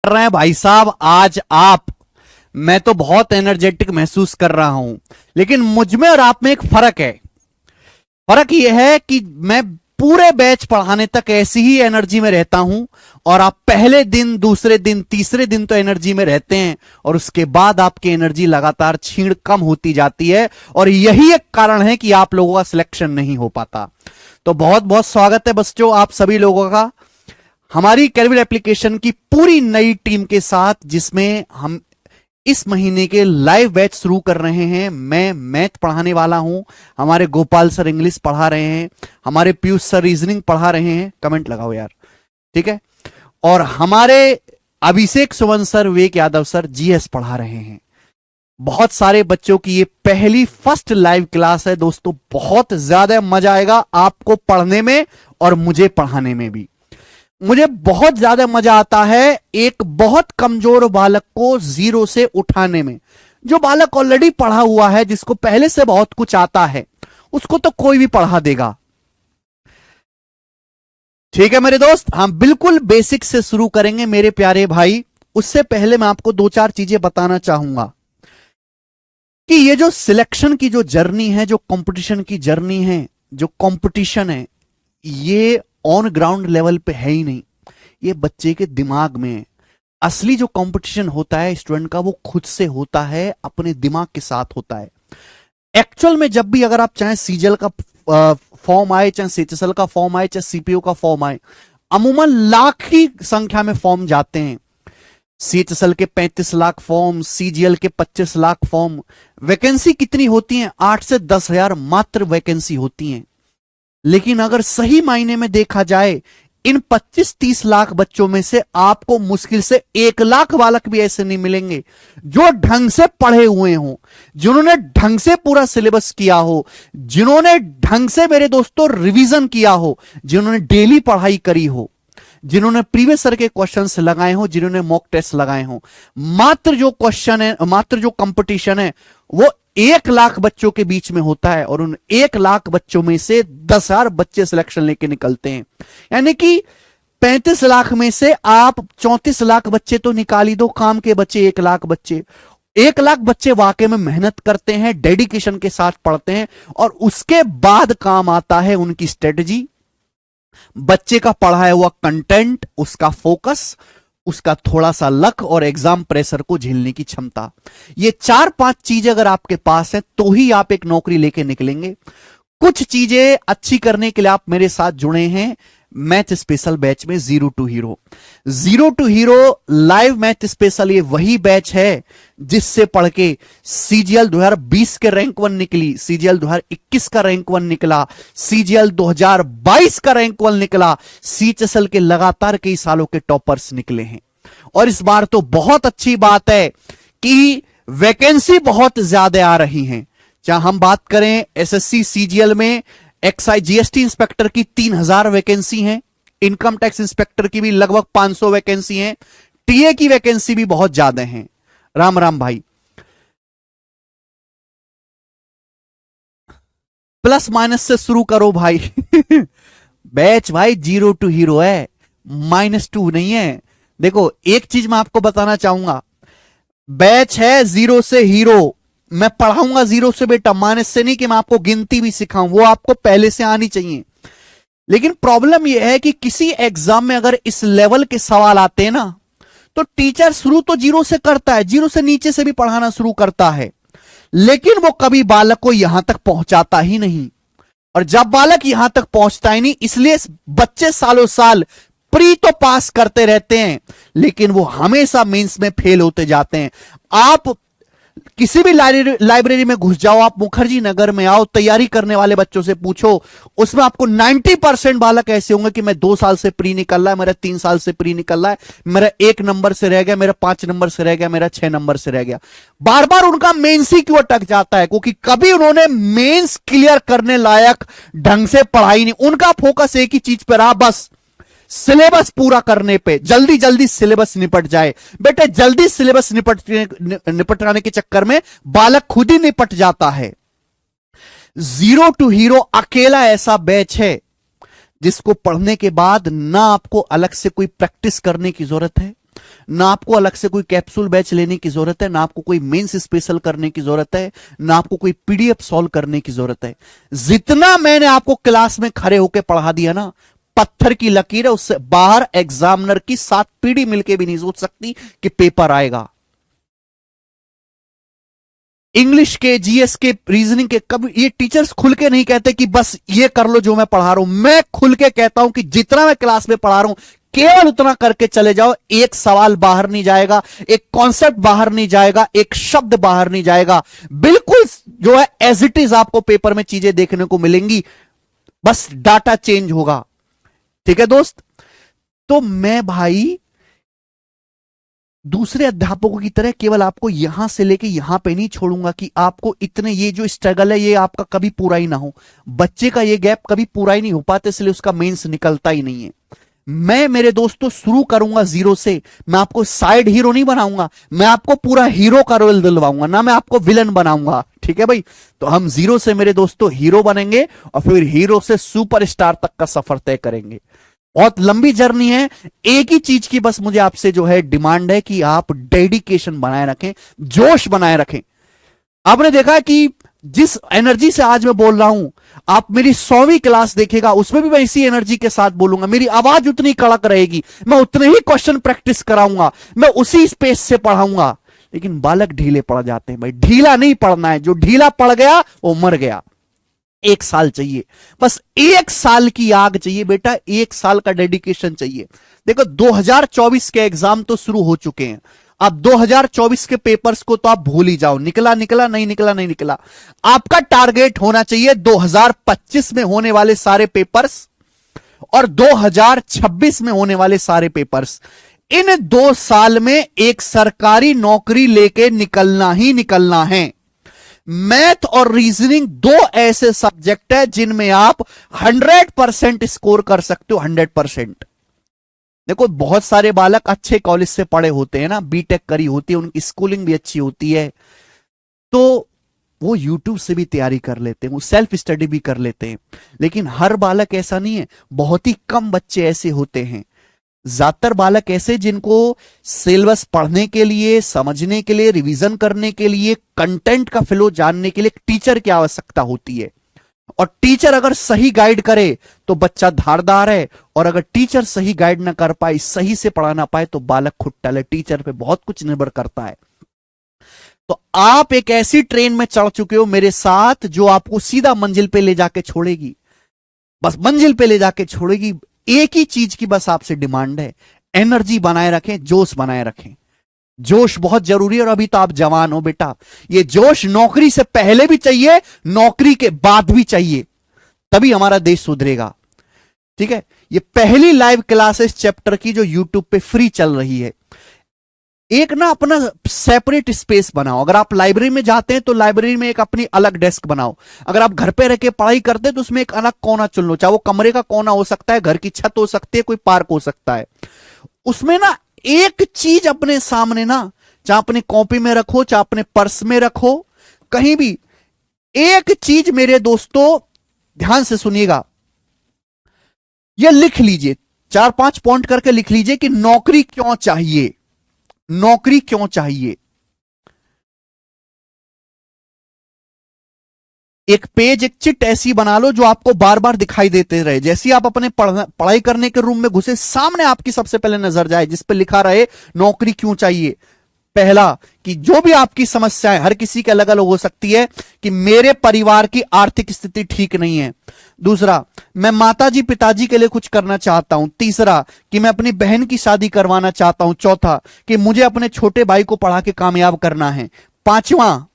कर रहे हैं भाई साहब आज आप। मैं तो बहुत एनर्जेटिक महसूस कर रहा हूं, लेकिन मुझ में और आप में एक फर्क है। फर्क यह है कि मैं पूरे बैच पढ़ाने तक ऐसी ही एनर्जी में रहता हूं, और आप पहले दिन, दूसरे दिन, तीसरे दिन तो एनर्जी में रहते हैं, और उसके बाद आपकी एनर्जी लगातार छीण कम होती जाती है, और यही एक कारण है कि आप लोगों का सिलेक्शन नहीं हो पाता। तो बहुत बहुत स्वागत है बच्चों आप सभी लोगों का हमारी कैलविन एप्लीकेशन की पूरी नई टीम के साथ, जिसमें हम इस महीने के लाइव बैच शुरू कर रहे हैं। मैं मैथ पढ़ाने वाला हूं, हमारे गोपाल सर इंग्लिश पढ़ा रहे हैं, हमारे पीयूष सर रीजनिंग पढ़ा रहे हैं, कमेंट लगाओ यार, ठीक है, और हमारे अभिषेक सुमन सर, विवेक यादव सर जीएस पढ़ा रहे हैं। बहुत सारे बच्चों की ये पहली फर्स्ट लाइव क्लास है दोस्तों। बहुत ज्यादा मजा आएगा आपको पढ़ने में और मुझे पढ़ाने में भी। मुझे बहुत ज्यादा मजा आता है एक बहुत कमजोर बालक को जीरो से उठाने में। जो बालक ऑलरेडी पढ़ा हुआ है, जिसको पहले से बहुत कुछ आता है, उसको तो कोई भी पढ़ा देगा। ठीक है मेरे दोस्त, हम बिल्कुल बेसिक से शुरू करेंगे मेरे प्यारे भाई। उससे पहले मैं आपको दो चार चीजें बताना चाहूंगा कि ये जो सिलेक्शन की जो जर्नी है, जो कंपटीशन की जर्नी है, जो कंपटीशन है, ये ऑन ग्राउंड लेवल पे है ही नहीं, ये बच्चे के दिमाग में है। असली जो कंपटीशन होता है स्टूडेंट का, वो खुद से होता है, अपने दिमाग के साथ होता है। एक्चुअल में जब भी अगर आप चाहे सीजीएल का फॉर्म आए, चाहे सीएचएसएल का फॉर्म आए, चाहे सीपीओ का फॉर्म आए, अमूमन लाख की संख्या में फॉर्म जाते हैं। सीएचएसएल के 35 लाख फॉर्म, सीजीएल के 25 लाख फॉर्म। वैकेंसी कितनी होती है? 8 से 10 हजार मात्र वैकेंसी होती है। लेकिन अगर सही मायने में देखा जाए, इन 25-30 लाख बच्चों में से आपको मुश्किल से 1 लाख बालक भी ऐसे नहीं मिलेंगे जो ढंग से पढ़े हुए हों, जिन्होंने ढंग से पूरा सिलेबस किया हो, जिन्होंने ढंग से मेरे दोस्तों रिवीजन किया हो, जिन्होंने डेली पढ़ाई करी हो, जिन्होंने प्रीवियस ईयर के क्वेश्चंस लगाए हो, जिन्होंने मॉक टेस्ट लगाए हो। मात्र जो क्वेश्चन है, मात्र जो कंपटीशन है, वो 1 लाख बच्चों के बीच में होता है, और उन 1 लाख बच्चों में से 10,000 बच्चे सिलेक्शन लेके निकलते हैं। यानी कि 35 लाख में से आप 34 लाख बच्चे तो निकाल ही दो, काम के बच्चे 1 लाख बच्चे। 1 लाख बच्चे वाकई में मेहनत करते हैं, डेडिकेशन के साथ पढ़ते हैं, और उसके बाद काम आता है उनकी स्ट्रेटजी, बच्चे का पढ़ाया हुआ कंटेंट, उसका फोकस, उसका थोड़ा सा लक, और एग्जाम प्रेशर को झेलने की क्षमता। ये 4-5 चीजें अगर आपके पास है तो ही आप एक नौकरी लेके निकलेंगे। कुछ चीजें अच्छी करने के लिए आप मेरे साथ जुड़े हैं मैथ स्पेशल बैच में, zero to hero. Zero to hero live math special ये वही बैच है जिससे पढ़ के सीजीएल 2020 के रैंक 1 निकली, सीजीएल 2021 का रैंक 1 निकला, सीजीएल 2022 का रैंक 1 निकला, सीएचएसएल के लगातार कई सालों के टॉपर्स निकले हैं। और इस बार तो बहुत अच्छी बात है कि वैकेंसी बहुत ज्यादा आ रही हैं। चाहे हम बात करें एसएससी सीजीएल में एक्साइज जीएसटी इंस्पेक्टर की 3000 वैकेंसी हैं, इनकम टैक्स इंस्पेक्टर की भी लगभग 500 वैकेंसी हैं, टीए की वैकेंसी भी बहुत ज्यादा हैं। राम राम भाई, प्लस माइनस से शुरू करो भाई। बैच भाई जीरो टू हीरो है, -2 नहीं है। देखो एक चीज मैं आपको बताना चाहूंगा, बैच है जीरो से हीरो। मैं पढ़ाऊंगा जीरो से बेटा, माइनस से नहीं कि मैं आपको गिनती भी सिखाऊं, वो आपको पहले से आनी चाहिए। लेकिन प्रॉब्लम यह है कि किसी एग्जाम में अगर इस लेवल के सवाल आते हैं ना, तो टीचर शुरू तो जीरो से करता है, जीरो से नीचे से भी पढ़ाना शुरू करता है, लेकिन वो कभी बालक को यहां तक पहुंचाता ही नहीं। और जब बालक यहां तक पहुंचता ही नहीं, इसलिए बच्चे सालों साल प्री तो पास करते रहते हैं, लेकिन वो हमेशा मेंस में फेल होते जाते हैं। आप किसी भी लाइब्रेरी में घुस जाओ, आप मुखर्जी नगर में आओ, तैयारी करने वाले बच्चों से पूछो, उसमें आपको 90% बालक ऐसे होंगे कि मैं 2 साल से प्री निकल रहा है, मेरा 3 साल से प्री निकल रहा है, मेरा 1 नंबर से रह गया, मेरा 5 नंबर से रह गया, मेरा 6 नंबर से रह गया। बार बार उनका मेंस ही क्यों अटक जाता है? क्योंकि कभी उन्होंने मेंस क्लियर करने लायक ढंग से पढ़ाई नहीं। उनका फोकस एक ही चीज पर रहा, बस सिलेबस पूरा करने पे, जल्दी जल्दी सिलेबस निपट जाए। बेटे जल्दी सिलेबस निपटाने के चक्कर में बालक खुद ही निपट जाता है। जीरो टू हीरो अकेला ऐसा बैच है जिसको पढ़ने के बाद ना आपको अलग से कोई प्रैक्टिस करने की जरूरत है, ना आपको अलग से कोई कैप्सूल बैच लेने की जरूरत है, ना आपको कोई मेंस स्पेशल करने की जरूरत है, ना आपको कोई पीडीएफ सॉल्व करने की जरूरत है। जितना मैंने आपको क्लास में खड़े होकर पढ़ा दिया ना, पत्थर की लकीर है, उससे बाहर एग्जामिनर की 7 पीढ़ी मिलकर भी नहीं सोच सकती कि पेपर आएगा। इंग्लिश के, जीएस के, रीजनिंग के, कभी ये टीचर्स खुल के नहीं कहते कि बस ये कर लो जो मैं पढ़ा रहा हूं। मैं खुल के कहता हूं कि जितना मैं क्लास में पढ़ा रहा हूं केवल उतना करके चले जाओ। एक सवाल बाहर नहीं जाएगा, एक कॉन्सेप्ट बाहर नहीं जाएगा, एक शब्द बाहर नहीं जाएगा। बिल्कुल जो है एज इट इज आपको पेपर में चीजें देखने को मिलेंगी, बस डाटा चेंज होगा। ठीक है दोस्त, तो मैं भाई दूसरे अध्यापकों की तरह केवल आपको यहां से लेके यहां पे नहीं छोड़ूंगा कि आपको इतने ये जो स्ट्रगल है ये आपका कभी पूरा ही ना हो। बच्चे का ये गैप कभी पूरा ही नहीं हो पाता, इसलिए उसका मेंस निकलता ही नहीं है। मैं मेरे दोस्तों शुरू करूंगा जीरो से। मैं आपको साइड हीरो नहीं बनाऊंगा, मैं आपको पूरा हीरो का रोल दिलवाऊंगा, ना मैं आपको विलन बनाऊंगा। ठीक है भाई, तो हम जीरो से मेरे दोस्तों हीरो बनेंगे और फिर हीरो से सुपरस्टार तक का सफर तय करेंगे। बहुत लंबी जर्नी है। एक ही चीज की बस मुझे आपसे जो है डिमांड है कि आप डेडिकेशन बनाए रखें, जोश बनाए रखें। आपने देखा कि जिस एनर्जी से आज मैं बोल रहा हूं, आप मेरी 100वीं क्लास देखेगा उसमें भी मैं इसी एनर्जी के साथ बोलूंगा। मेरी आवाज उतनी कड़क रहेगी, मैं उतने ही क्वेश्चन प्रैक्टिस कराऊंगा, मैं उसी स्पेस से पढ़ाऊंगा। लेकिन बालक ढीले पड़ जाते हैं भाई। ढीला नहीं पढ़ना है, जो ढीला पड़ गया वो मर गया। 1 साल चाहिए, बस 1 साल की आग चाहिए बेटा, 1 साल का डेडिकेशन चाहिए। देखो 2024 के एग्जाम तो शुरू हो चुके हैं, अब 2024 के पेपर्स को तो आप भूल ही जाओ। निकला निकला, नहीं निकला नहीं निकला। आपका टारगेट होना चाहिए 2025 में होने वाले सारे पेपर्स और 2026 में होने वाले सारे पेपर्स। इन 2 साल में एक सरकारी नौकरी लेके निकलना ही निकलना है। मैथ और रीजनिंग 2 ऐसे सब्जेक्ट है जिनमें आप 100% स्कोर कर सकते हो, 100%। देखो बहुत सारे बालक अच्छे कॉलेज से पढ़े होते हैं ना, बीटेक करी होती है, उनकी स्कूलिंग भी अच्छी होती है, तो वो यूट्यूब से भी तैयारी कर लेते हैं, वो सेल्फ स्टडी भी कर लेते हैं। लेकिन हर बालक ऐसा नहीं है, बहुत ही कम बच्चे ऐसे होते हैं। ज्यादातर बालक ऐसे जिनको सिलेबस पढ़ने के लिए, समझने के लिए, रिवीजन करने के लिए, कंटेंट का फ्लो जानने के लिए एक टीचर की आवश्यकता होती है। और टीचर अगर सही गाइड करे तो बच्चा धारदार है, और अगर टीचर सही गाइड ना कर पाए, सही से पढ़ा ना पाए, तो बालक खुट्टल है। टीचर पे बहुत कुछ निर्भर करता है। तो आप एक ऐसी ट्रेन में चढ़ चुके हो मेरे साथ जो आपको सीधा मंजिल पे ले जाके छोड़ेगी, बस मंजिल पे ले जाके छोड़ेगी। एक ही चीज की बस आपसे डिमांड है, एनर्जी बनाए रखें, जोश बनाए रखें। जोश बहुत जरूरी है, और अभी तो आप जवान हो बेटा, ये जोश नौकरी से पहले भी चाहिए, नौकरी के बाद भी चाहिए, तभी हमारा देश सुधरेगा। ठीक है, ये पहली लाइव क्लासेस चैप्टर की जो यूट्यूब पे फ्री चल रही है। एक ना अपना सेपरेट स्पेस बनाओ। अगर आप लाइब्रेरी में जाते हैं तो लाइब्रेरी में एक अपनी अलग डेस्क बनाओ। अगर आप घर पे रह के पढ़ाई करते हैं तो उसमें एक अलग कोना चुन लो, चाहे वो कमरे का कोना हो सकता है, घर की छत हो सकती है, कोई पार्क हो सकता है। उसमें ना एक चीज अपने सामने ना, चाहे अपनी कॉपी में रखो, चाहे अपने पर्स में रखो, कहीं भी एक चीज मेरे दोस्तों ध्यान से सुनिएगा, यह लिख लीजिए, 4-5 पॉइंट करके लिख लीजिए कि नौकरी क्यों चाहिए, नौकरी क्यों चाहिए। एक पेज, एक चिट ऐसी बना लो जो आपको बार बार दिखाई देते रहे। जैसे आप अपने पढ़ाई करने के रूम में घुसे, सामने आपकी सबसे पहले नजर जाए जिस पे लिखा रहे नौकरी क्यों चाहिए। पहला कि जो भी आपकी समस्याएं, हर किसी के अलग अलग हो सकती है, कि मेरे परिवार की आर्थिक स्थिति ठीक नहीं है। दूसरा, मैं माताजी पिताजी के लिए कुछ करना चाहता हूं। तीसरा, कि मैं अपनी बहन की शादी करवाना चाहता हूं। चौथा, कि मुझे अपने छोटे भाई को पढ़ा के कामयाब करना है। पांचवा,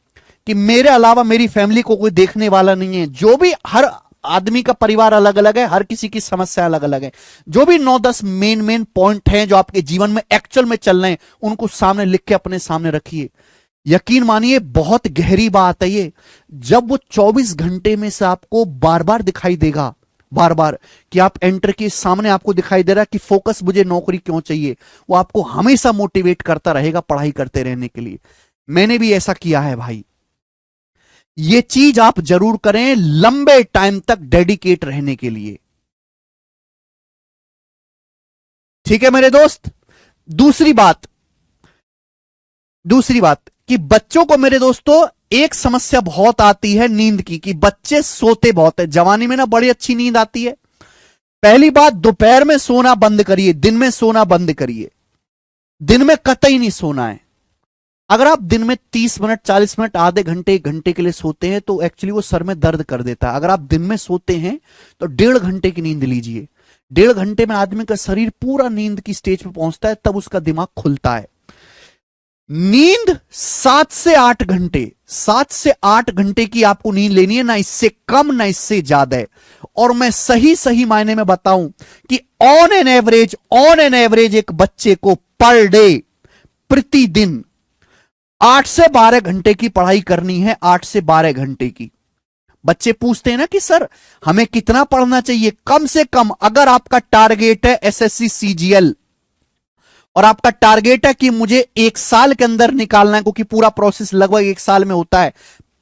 कि मेरे अलावा मेरी फैमिली को कोई देखने वाला नहीं है। जो भी, हर आदमी का परिवार अलग अलग है, हर किसी की समस्या अलग अलग है। जो भी 9-10 मेन पॉइंट हैं जो आपके जीवन में एक्चुअल में चल रहे हैं, उनको सामने लिख के अपने सामने रखिए। यकीन मानिए बहुत गहरी बात है ये। जब वो 24 घंटे में से आपको बार बार दिखाई देगा, बार बार, कि आप एंटर के सामने आपको दिखाई दे रहा है कि फोकस मुझे नौकरी क्यों चाहिए, वो आपको हमेशा मोटिवेट करता रहेगा पढ़ाई करते रहने के लिए। मैंने भी ऐसा किया है भाई। ये चीज आप जरूर करें लंबे टाइम तक डेडिकेट रहने के लिए। ठीक है मेरे दोस्त। दूसरी बात, दूसरी बात कि बच्चों को मेरे दोस्तों एक समस्या बहुत आती है नींद की, कि बच्चे सोते बहुत है। जवानी में ना बड़ी अच्छी नींद आती है। पहली बात, दोपहर में सोना बंद करिए, दिन में सोना बंद करिए। दिन में कतई नहीं सोना है। अगर आप दिन में 30 मिनट, 40 मिनट, आधे घंटे, 1 घंटे के लिए सोते हैं तो एक्चुअली वो सर में दर्द कर देता है। अगर आप दिन में सोते हैं तो 1.5 घंटे की नींद लीजिए। 1.5 घंटे में आदमी का शरीर पूरा नींद की स्टेज पे पहुंचता है, तब उसका दिमाग खुलता है। नींद 7 से 8 घंटे, 7 से 8 घंटे की आपको नींद लेनी है, ना इससे कम ना इससे ज्यादा है। और मैं सही सही मायने में बताऊं कि ऑन एन एवरेज एक बच्चे को पर डे, प्रतिदिन 8 से 12 घंटे की पढ़ाई करनी है। 8 से 12 घंटे की। बच्चे पूछते हैं ना कि सर हमें कितना पढ़ना चाहिए? कम से कम अगर आपका टारगेट है एसएससी सीजीएल और आपका टारगेट है कि मुझे 1 साल के अंदर निकालना है, क्योंकि पूरा प्रोसेस लगभग 1 साल में होता है,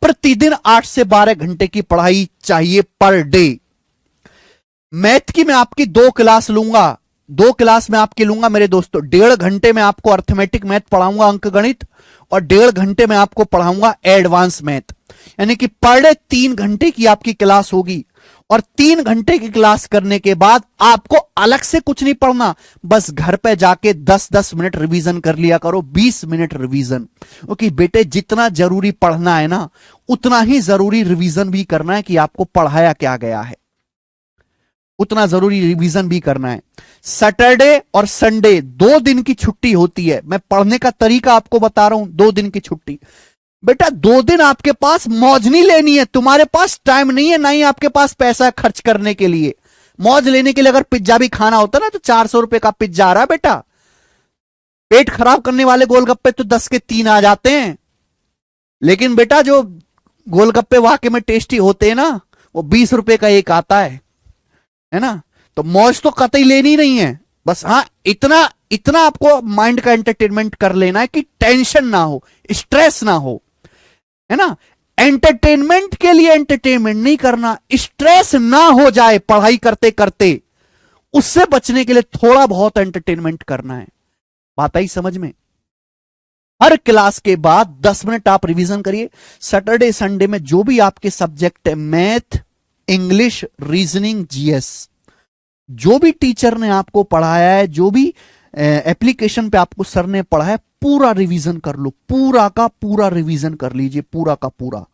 प्रतिदिन 8 से 12 घंटे की पढ़ाई चाहिए पर डे। मैथ की मैं आपकी 2 क्लास लूंगा, 2 क्लास में आपकी लूंगा मेरे दोस्तों। 1.5 घंटे में आपको अर्थमेटिक मैथ पढ़ाऊंगा, अंक गणित, और 1.5 घंटे में आपको पढ़ाऊंगा एडवांस मैथ। यानी कि पर डे 3 घंटे की आपकी क्लास होगी। और 3 घंटे की क्लास करने के बाद आपको अलग से कुछ नहीं पढ़ना, बस घर पे जाके 10-10 मिनट रिवीजन कर लिया करो, 20 मिनट रिवीजन। क्योंकि बेटे जितना जरूरी पढ़ना है ना, उतना ही जरूरी रिवीजन भी करना है कि आपको पढ़ाया क्या गया है। उतना जरूरी रिवीजन भी करना है। सैटरडे और संडे 2 दिन की छुट्टी होती है। मैं पढ़ने का तरीका आपको बता रहा हूं। 2 दिन की छुट्टी। बेटा 2 दिन आपके पास मौज नहीं लेनी है। तुम्हारे पास टाइम नहीं है, ना ही आपके पास पैसा खर्च करने के लिए। मौज लेने के लिए अगर पिज्जा भी खाना होता ना तो 400 रुपए का पिज्जा आ रहा है बेटा। पेट खराब करने वाले गोलगप्पे तो 10 के 3 आ जाते हैं। लेकिन बेटा जो गोलगप्पे वाकई में टेस्टी होते हैं ना, वो 20 रुपए का एक आता है ना। तो मौज तो कतई लेनी नहीं है। बस हाँ, इतना आपको माइंड का एंटरटेनमेंट कर लेना है कि टेंशन ना हो, स्ट्रेस ना हो, है ना। एंटरटेनमेंट के लिए एंटरटेनमेंट नहीं करना, स्ट्रेस ना हो जाए पढ़ाई करते करते, उससे बचने के लिए थोड़ा बहुत एंटरटेनमेंट करना है। बात आई समझ में? हर क्लास के बाद 10 मिनट आप रिवीजन करिए। सैटरडे संडे में जो भी आपके सब्जेक्ट है, मैथ, इंग्लिश, रीजनिंग, जीएस, जो भी टीचर ने आपको पढ़ाया है, जो भी एप्लीकेशन पे आपको सर ने पढ़ाया है, पूरा रिवीजन कर लो। पूरा का पूरा रिवीजन कर लीजिए, पूरा का पूरा,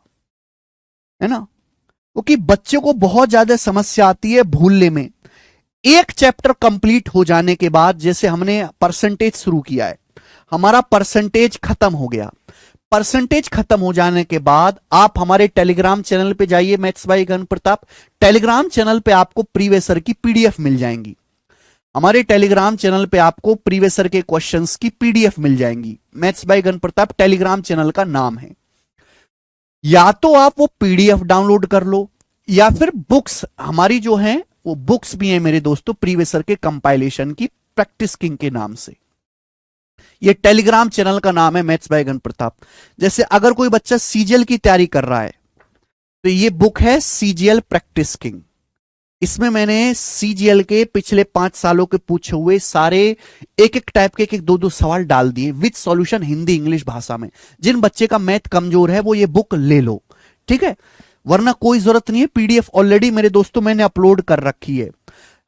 है ना। क्योंकि बच्चे को बहुत ज्यादा समस्या आती है भूलने में। एक चैप्टर कंप्लीट हो जाने के बाद, जैसे हमने परसेंटेज शुरू किया है, हमारा परसेंटेज खत्म हो गया। परसेंटेज खत्म हो जाने के बाद आप हमारे टेलीग्राम चैनल पे जाइए, maths by Gagan Pratap. Telegram channel पे आपको प्रीवियस ईयर की पीडीएफ मिल जाएंगी। हमारे टेलीग्राम चैनल पे आपको प्रीवियस ईयर के क्वेश्चंस की पीडीएफ मिल जाएंगी। Maths by Gagan Pratap Telegram channel का नाम है। या तो आप वो पीडीएफ डाउनलोड कर लो, या फिर बुक्स हमारी जो है वो बुक्स भी है मेरे दोस्तों, प्रीवियस ईयर के कंपाइलेशन की, प्रैक्टिस किंग के नाम से। ये टेलीग्राम चैनल का नाम है मैथ्स बाय गगन प्रताप। जैसे अगर कोई बच्चा सीजीएल की तैयारी कर रहा है तो ये बुक है सीजीएल प्रैक्टिस किंग। इसमें मैंने सीजीएल के पिछले 5 सालों के पूछे हुए सारे एक एक टाइप के एक 2-2 सवाल डाल दिए विद सॉल्यूशन, हिंदी इंग्लिश भाषा में। जिन बच्चे का मैथ कमजोर है वो ये बुक ले लो, ठीक है। वरना कोई जरूरत नहीं है। पीडीएफ ऑलरेडी मेरे दोस्तों मैंने अपलोड कर रखी है।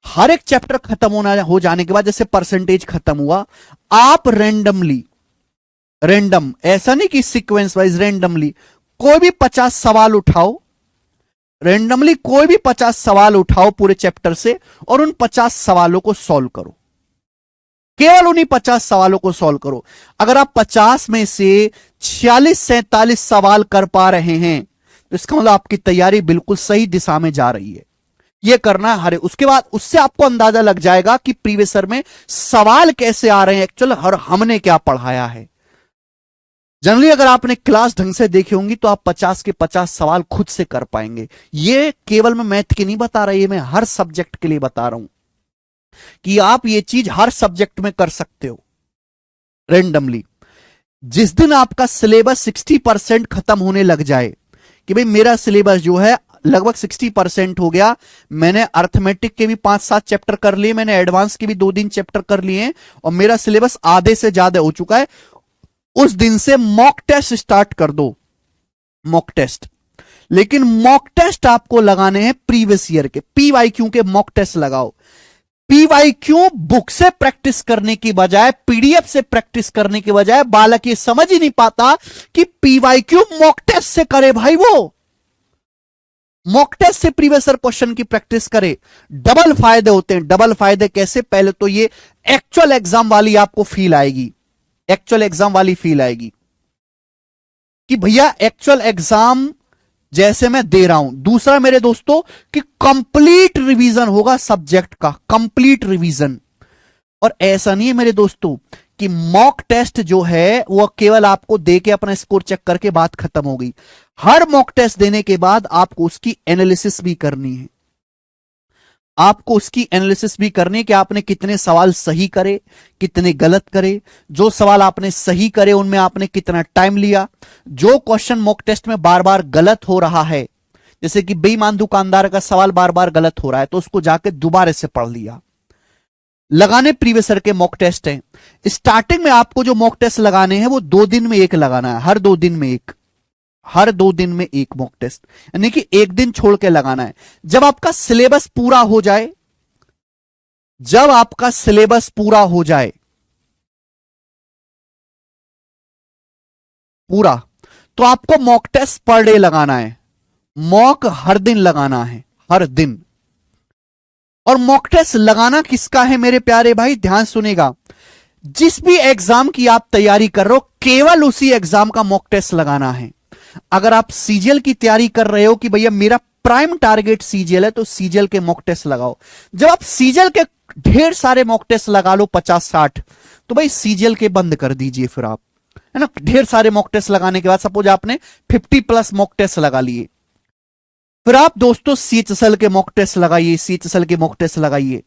हर एक चैप्टर खत्म हो जाने के बाद, जैसे परसेंटेज खत्म हुआ, आप रैंडम, ऐसा नहीं कि सीक्वेंस वाइज, रैंडमली कोई भी 50 सवाल उठाओ। रैंडमली कोई भी 50 सवाल उठाओ पूरे चैप्टर से, और उन 50 सवालों को सॉल्व करो। केवल उन्हीं 50 सवालों को सॉल्व करो। अगर आप 50 में से 46-47 सवाल कर पा रहे हैं तो इसका मतलब आपकी तैयारी बिल्कुल सही दिशा में जा रही है। यह करना है। उसके बाद उससे आपको अंदाजा लग जाएगा कि प्रीवियस ईयर में सवाल कैसे आ रहे हैं, एक्चुअल हमने क्या पढ़ाया है। जनरली अगर आपने क्लास ढंग से देखी होंगी तो आप 50 के 50 सवाल खुद से कर पाएंगे। ये केवल मैं मैथ के नहीं बता रहा, ये मैं हर सब्जेक्ट के लिए बता रहा हूं कि आप ये चीज हर सब्जेक्ट में कर सकते हो रैंडमली। जिस दिन आपका सिलेबस 60% खत्म होने लग जाए कि भाई मेरा सिलेबस जो है लगभग 60% हो गया, मैंने अर्थमेटिक के भी 5-7 चैप्टर कर लिए, मैंने एडवांस के भी 2-3 चैप्टर कर लिए हैं, और मेरा सिलेबस आधे से ज्यादा हो चुका है, उस दिन से मॉक टेस्ट स्टार्ट कर दो, मॉक टेस्ट। लेकिन मॉक टेस्ट आपको लगाने हैं प्रीवियस ईयर के, पीवाईक्यू के मॉक टेस्ट लगाओ। पीवाईक्यू बुक से प्रैक्टिस करने की बजाय, पीडीएफ से प्रैक्टिस करने की बजाय, बालक ये समझ ही नहीं पाता कि पीवाईक्यू मॉक टेस्ट से करे भाई। वो मॉक टेस्ट से प्रीवियस ईयर क्वेश्चन की प्रैक्टिस करे। डबल फायदे होते हैं। डबल फायदे कैसे? पहले तो ये एक्चुअल एग्जाम वाली आपको फील आएगी, एक्चुअल एग्जाम वाली फील आएगी कि भैया एक्चुअल एग्जाम जैसे मैं दे रहा हूं। दूसरा मेरे दोस्तों कि कंप्लीट रिवीजन होगा सब्जेक्ट का, कंप्लीट रिवीजन। और ऐसा नहीं है मेरे दोस्तों कि मॉक टेस्ट जो है वो केवल आपको दे के अपना स्कोर चेक करके बात खत्म हो गई। हर मॉक टेस्ट देने के बाद आपको उसकी एनालिसिस भी करनी है। आपको उसकी एनालिसिस भी करनी है कि आपने कितने सवाल सही करे, कितने गलत करे। जो सवाल आपने सही करे उनमें आपने कितना टाइम लिया। जो क्वेश्चन मॉक टेस्ट में बार बार गलत हो रहा है, जैसे कि बेईमान दुकानदार का सवाल बार बार गलत हो रहा है, तो उसको जाके दोबारा से पढ़ लिया। लगाने प्रीवियस ईयर के मॉक टेस्ट हैं। स्टार्टिंग में आपको जो मॉक टेस्ट लगाने हैं वो 2 दिन में एक लगाना है, हर 2 दिन में एक, हर 2 दिन में एक मॉक टेस्ट, यानी कि एक दिन छोड़ के लगाना है। जब आपका सिलेबस पूरा हो जाए, जब आपका सिलेबस पूरा हो जाए पूरा, तो आपको मॉक टेस्ट पर डे लगाना है। मॉक हर दिन लगाना है, हर दिन। और मॉक टेस्ट लगाना किसका है मेरे प्यारे भाई? ध्यान सुनेगा। जिस भी एग्जाम की आप तैयारी कर रहे हो, केवल उसी एग्जाम का मॉक टेस्ट लगाना है। अगर आप सीजीएल की तैयारी कर रहे हो कि भैया मेरा प्राइम टारगेट सीजीएल है, तो सीजीएल के मॉक टेस्ट लगाओ। जब आप सीजीएल के ढेर सारे मॉक टेस्ट लगा लो 50-60, तो भाई सीजीएल के बंद कर दीजिए फिर आप, है ना। ढेर सारे मॉक टेस्ट लगाने के बाद सपोज आपने 50+ मॉक टेस्ट लगा लिए, फिर आप दोस्तों सीएचएसएल के मॉक टेस्ट लगाइए, सीएचएसएल के मॉक टेस्ट लगाइए।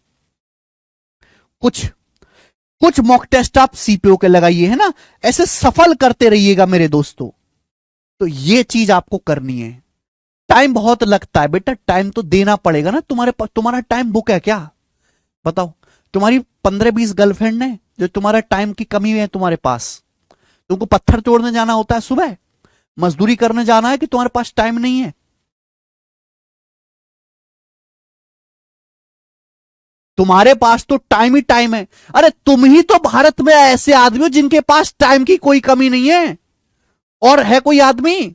कुछ कुछ मॉक टेस्ट आप सीपीओ के लगाइए, है ना। ऐसे सफल करते रहिएगा मेरे दोस्तों। तो ये चीज आपको करनी है। टाइम बहुत लगता है बेटा, टाइम तो देना पड़ेगा ना। तुम्हारा टाइम बुक है क्या? बताओ। तुम्हारी 15-20 गर्लफ्रेंड है जो तुम्हारा टाइम की कमी है तुम्हारे पास। तुमको पत्थर तोड़ने जाना होता है सुबह, मजदूरी करने जाना है, कि तुम्हारे पास टाइम नहीं है? तुम्हारे पास तो टाइम ही टाइम है। अरे तुम ही तो भारत में ऐसे आदमी हो जिनके पास टाइम की कोई कमी नहीं है। और है कोई आदमी?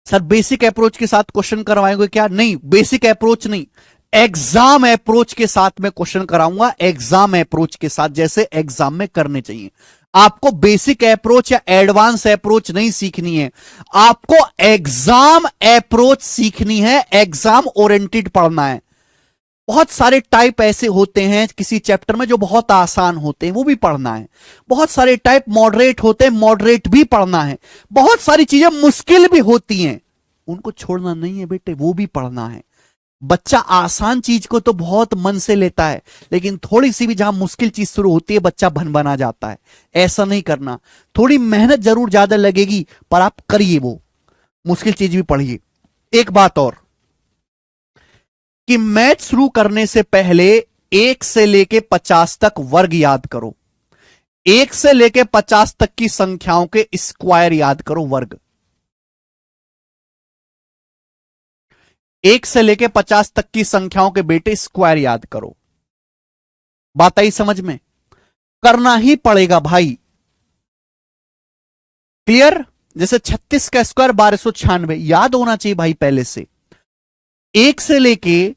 सर बेसिक अप्रोच के साथ क्वेश्चन करवाएंगे क्या? नहीं, बेसिक अप्रोच नहीं, एग्जाम अप्रोच के साथ मैं क्वेश्चन कराऊंगा। एग्जाम अप्रोच के साथ जैसे एग्जाम में करने चाहिए। आपको बेसिक अप्रोच या एडवांस अप्रोच नहीं सीखनी है, आपको एग्जाम अप्रोच सीखनी है। एग्जाम ओरिएंटेड पढ़ना है। बहुत सारे टाइप ऐसे होते हैं किसी चैप्टर में जो बहुत आसान होते हैं, वो भी पढ़ना है। बहुत सारे टाइप मॉडरेट होते हैं, मॉडरेट भी पढ़ना है। बहुत सारी चीजें मुश्किल भी होती हैं, उनको छोड़ना नहीं है बेटे, वो भी पढ़ना है। बच्चा आसान चीज को तो बहुत मन से लेता है, लेकिन थोड़ी सी भी जहां मुश्किल चीज शुरू होती है बच्चा भन बना जाता है। ऐसा नहीं करना। थोड़ी मेहनत जरूर ज्यादा लगेगी, पर आप करिए, वो मुश्किल चीज भी पढ़िए। एक बात और कि मैथ शुरू करने से पहले 1 से लेके 50 तक वर्ग याद करो। 1 से लेके 50 तक की संख्याओं के स्क्वायर याद करो, वर्ग। 1 से लेके 50 तक की संख्याओं के बेटे स्क्वायर याद करो। बात आई समझ में? करना ही पड़ेगा भाई। क्लियर? जैसे 36 का स्क्वायर 1296 याद होना चाहिए भाई पहले से। 1 से लेके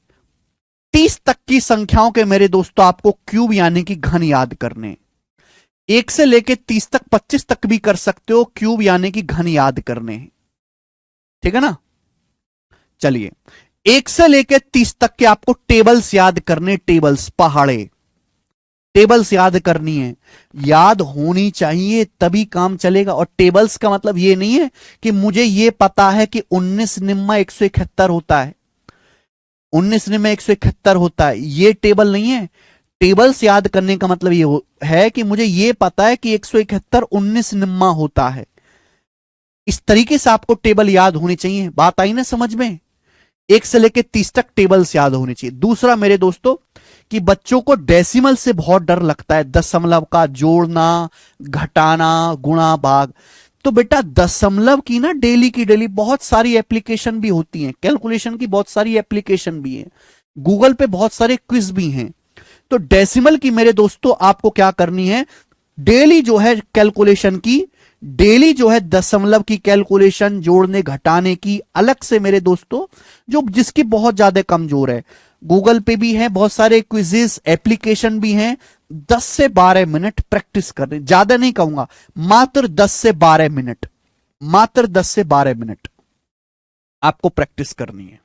30 तक की संख्याओं के मेरे दोस्तों आपको क्यूब यानी कि घन याद करने। 1 से लेके 30 तक, 25 तक भी कर सकते हो, क्यूब यानी कि घन याद करने। ठीक है ना? चलिए, 1 से लेके 30 तक के आपको टेबल्स याद करने। टेबल्स, पहाड़े, टेबल्स याद करनी है। याद होनी चाहिए तभी काम चलेगा। और टेबल्स का मतलब ये नहीं है कि मुझे ये पता है कि 19 निम्मा 171 होता है, 19 निम्मा 171 होता है, ये टेबल नहीं है। टेबल्स याद करने का मतलब ये है कि मुझे ये पता है कि 171 19 निम्मा होता है। इस तरीके से आपको टेबल याद होनी चाहिए। बात आई ना समझ में? 1 से लेकर 30 तक टेबल्स याद होनी चाहिए। दूसरा मेरे दोस्तों कि बच्चों को डेसिमल से बहुत डर लगता है, दशमलव का जोड़ना, घटाना, गुणा, भाग। तो बेटा दशमलव की ना डेली की डेली बहुत सारी एप्लीकेशन भी होती हैं, कैलकुलेशन की बहुत सारी एप्लीकेशन भी हैं, गूगल पे बहुत सारे क्विज भी हैं। तो डेसिमल की मेरे दोस्तों आपको क्या करनी है, डेली जो है कैलकुलेशन की, डेली जो है दशमलव की कैलकुलेशन, जोड़ने घटाने की अलग से मेरे दोस्तों, जो जिसकी बहुत ज्यादा कमजोर है। गूगल पे भी है बहुत सारे क्विजेस, एप्लीकेशन भी हैं। 10 से 12 मिनट प्रैक्टिस करनी, ज्यादा नहीं कहूंगा, मात्र 10 से 12 मिनट, मात्र 10 से 12 मिनट आपको प्रैक्टिस करनी है।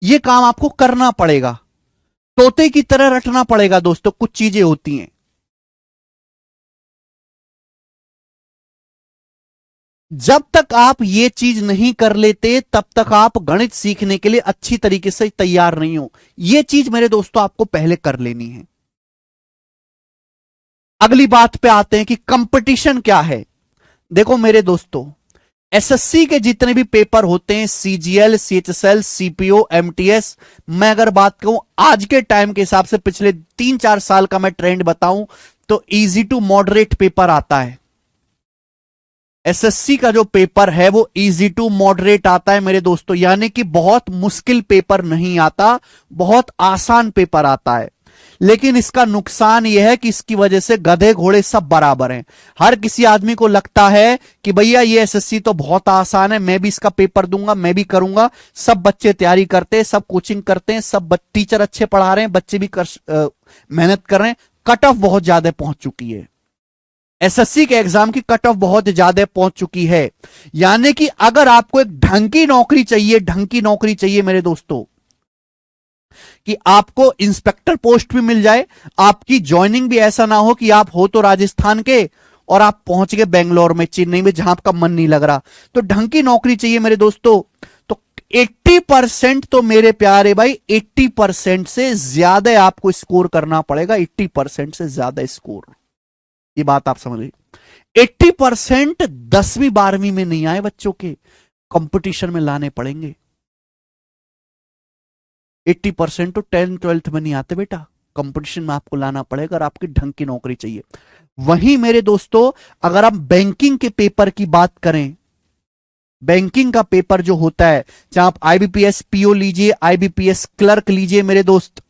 यह काम आपको करना पड़ेगा, तोते की तरह रटना पड़ेगा दोस्तों। कुछ चीजें होती हैं, जब तक आप ये चीज नहीं कर लेते तब तक आप गणित सीखने के लिए अच्छी तरीके से तैयार नहीं हो। ये चीज मेरे दोस्तों आपको पहले कर लेनी है। अगली बात पे आते हैं कि कंपटीशन क्या है। देखो मेरे दोस्तों, एसएससी के जितने भी पेपर होते हैं, सीजीएल, सीएचएसएल, सीपीओ, एमटीएस, मैं अगर बात कहूं आज के टाइम के हिसाब से पिछले 3-4 साल का मैं ट्रेंड बताऊं तो इजी टू मॉडरेट पेपर आता है। एसएससी का जो पेपर है वो इजी टू मॉडरेट आता है मेरे दोस्तों, यानी कि बहुत मुश्किल पेपर नहीं आता, बहुत आसान पेपर आता है। लेकिन इसका नुकसान यह है कि इसकी वजह से गधे घोड़े सब बराबर हैं। हर किसी आदमी को लगता है कि भैया ये एसएससी तो बहुत आसान है, मैं भी इसका पेपर दूंगा, मैं भी करूंगा। सब बच्चे तैयारी करते हैं, सब कोचिंग करते हैं, सब टीचर अच्छे पढ़ा रहे हैं, बच्चे भी मेहनत कर रहे हैं। कट ऑफ बहुत ज्यादा पहुंच चुकी है, एसएससी के एग्जाम की कट ऑफ बहुत ज्यादा पहुंच चुकी है। यानी कि अगर आपको एक ढंग की नौकरी चाहिए, ढंग की नौकरी चाहिए मेरे दोस्तों, कि आपको इंस्पेक्टर पोस्ट भी मिल जाए, आपकी ज्वाइनिंग भी ऐसा ना हो कि आप हो तो राजस्थान के और आप पहुंच गए बेंगलोर में, चेन्नई में, जहां आपका मन नहीं लग रहा। तो ढंग की नौकरी चाहिए मेरे दोस्तों। तो 80% तो मेरे प्यारे भाई, 80% से ज्यादा आपको स्कोर करना पड़ेगा, 80% से ज्यादा स्कोर। ये बात आप समझ लीजिए। 80% 10वीं 12वीं में नहीं आए बच्चों के, कंपटीशन में लाने पड़ेंगे। 80% तो 10th-12th में नहीं आते बेटा, कंपटीशन में आपको लाना पड़ेगा और आपकी ढंग की नौकरी चाहिए। वहीं मेरे दोस्तों अगर हम बैंकिंग के पेपर की बात करें, बैंकिंग का पेपर जो होता है, चाहे आप आईबीपीएस पीओ लीजिए, आईबीपीएस क्लर्क लीजिए मेरे दोस्त,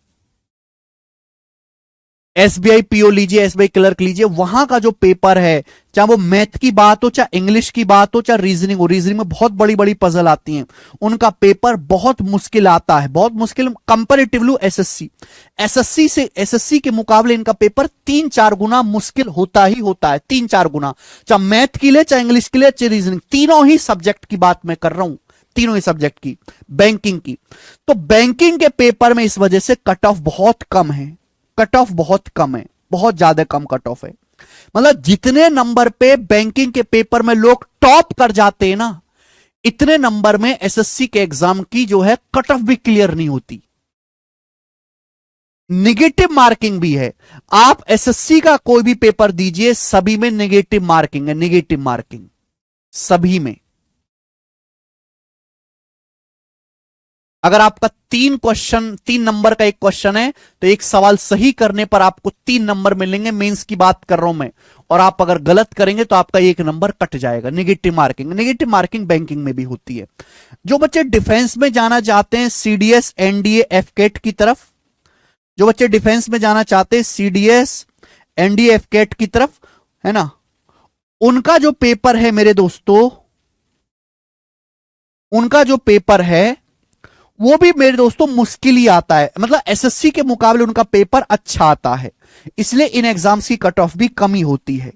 एसबीआई पीओ लीजिए, एसबीआई क्लर्क लीजिए, वहां का जो पेपर है, चाहे वो मैथ की बात हो, चाहे इंग्लिश की बात हो, चाहे रीजनिंग हो, रीजनिंग में बहुत बड़ी बड़ी पजल आती हैं, उनका पेपर बहुत मुश्किल आता है, बहुत मुश्किल कंपैरेटिवली एसएससी, एसएससी के मुकाबले इनका पेपर 3-4 गुना मुश्किल होता ही होता है, 3-4 गुना। चाहे मैथ के लिए, चाहे इंग्लिश के लिए, चाहे रीजनिंग, तीनों ही सब्जेक्ट की बात मैं कर रहा हूं, तीनों ही सब्जेक्ट की, बैंकिंग की। तो बैंकिंग के पेपर में इस वजह से कट ऑफ बहुत कम है, कट ऑफ बहुत कम है, बहुत ज्यादा कम कट ऑफ है। मतलब जितने नंबर पे बैंकिंग के पेपर में लोग टॉप कर जाते हैं ना, इतने नंबर में एसएससी के एग्जाम की जो है कट ऑफ भी क्लियर नहीं होती। निगेटिव मार्किंग भी है। आप एसएससी का कोई भी पेपर दीजिए, सभी में निगेटिव मार्किंग है, निगेटिव मार्किंग सभी में। अगर आपका 3 नंबर का एक क्वेश्चन है तो एक सवाल सही करने पर आपको 3 नंबर मिलेंगे, मेंस की बात कर रहा हूं मैं। और आप अगर गलत करेंगे तो आपका 1 नंबर कट जाएगा। Negative marking, negative marking banking में भी होती है। जो बच्चे डिफेंस में जाना चाहते हैं, सीडीएस, एनडीए, एफकेट की तरफ, जो बच्चे डिफेंस में जाना चाहते हैं सीडीएस, एनडीए, एफकेट की तरफ, है ना, उनका जो पेपर है मेरे दोस्तों, उनका जो पेपर है वो भी मेरे दोस्तों मुश्किल ही आता है। मतलब एसएससी के मुकाबले उनका पेपर अच्छा आता है, इसलिए इन एग्जाम्स की कट ऑफ भी कमी होती है।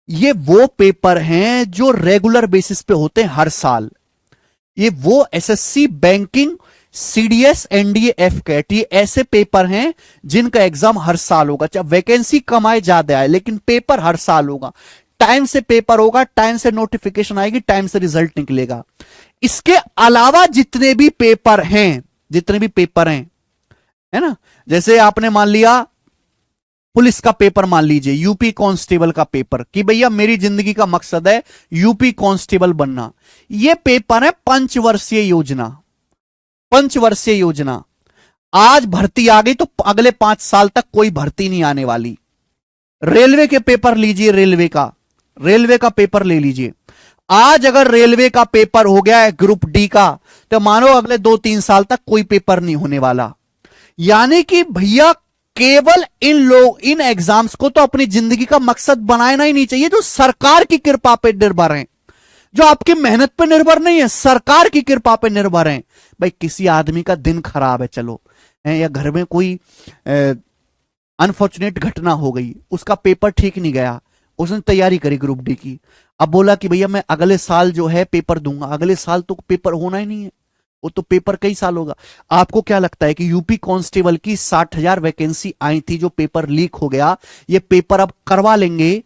ये वो पेपर हैं जो रेगुलर बेसिस पे होते हैं हर साल। ये वो एसएससी, बैंकिंग, सीडीएस, एनडीए, एफकेट, ये ऐसे पेपर हैं जिनका एग्जाम हर साल होगा। चाहे वैकेंसी कम आए ज्यादा आए, लेकिन पेपर हर साल होगा। टाइम से पेपर होगा, टाइम से नोटिफिकेशन आएगी, टाइम से रिजल्ट निकलेगा। इसके अलावा जितने भी पेपर हैं, जितने भी पेपर हैं, है ना, जैसे आपने मान लिया पुलिस का पेपर मान लीजिए, यूपी कांस्टेबल का पेपर, कि भैया मेरी जिंदगी का मकसद है यूपी कांस्टेबल बनना। यह पेपर है पंचवर्षीय योजना, पंचवर्षीय योजना। आज भर्ती आ गई तो अगले 5 साल तक कोई भर्ती नहीं आने वाली। रेलवे के पेपर लीजिए, रेलवे का पेपर ले लीजिए। आज अगर रेलवे का पेपर हो गया है ग्रुप डी का, तो मानो अगले 2-3 साल तक कोई पेपर नहीं होने वाला। यानी कि भैया केवल इन एग्जाम्स को तो अपनी जिंदगी का मकसद बनाना ही नहीं चाहिए, जो सरकार की कृपा पे निर्भर हैं, जो आपकी मेहनत पे निर्भर नहीं है, सरकार की कृपा पे निर्भर हैं। भाई किसी आदमी का दिन खराब है, चलो, या घर में कोई अनफॉर्चुनेट घटना हो गई, उसका पेपर ठीक नहीं गया, उसने तैयारी करी ग्रुप डी की, अब बोला कि भैया मैं अगले साल जो है पेपर दूंगा, अगले साल तो पेपर होना ही नहीं है, वो तो पेपर कई साल होगा। आपको क्या लगता है कि यूपी कांस्टेबल की 60,000 वैकेंसी आई थी, जो पेपर लीक हो गया, ये पेपर अब करवा लेंगे,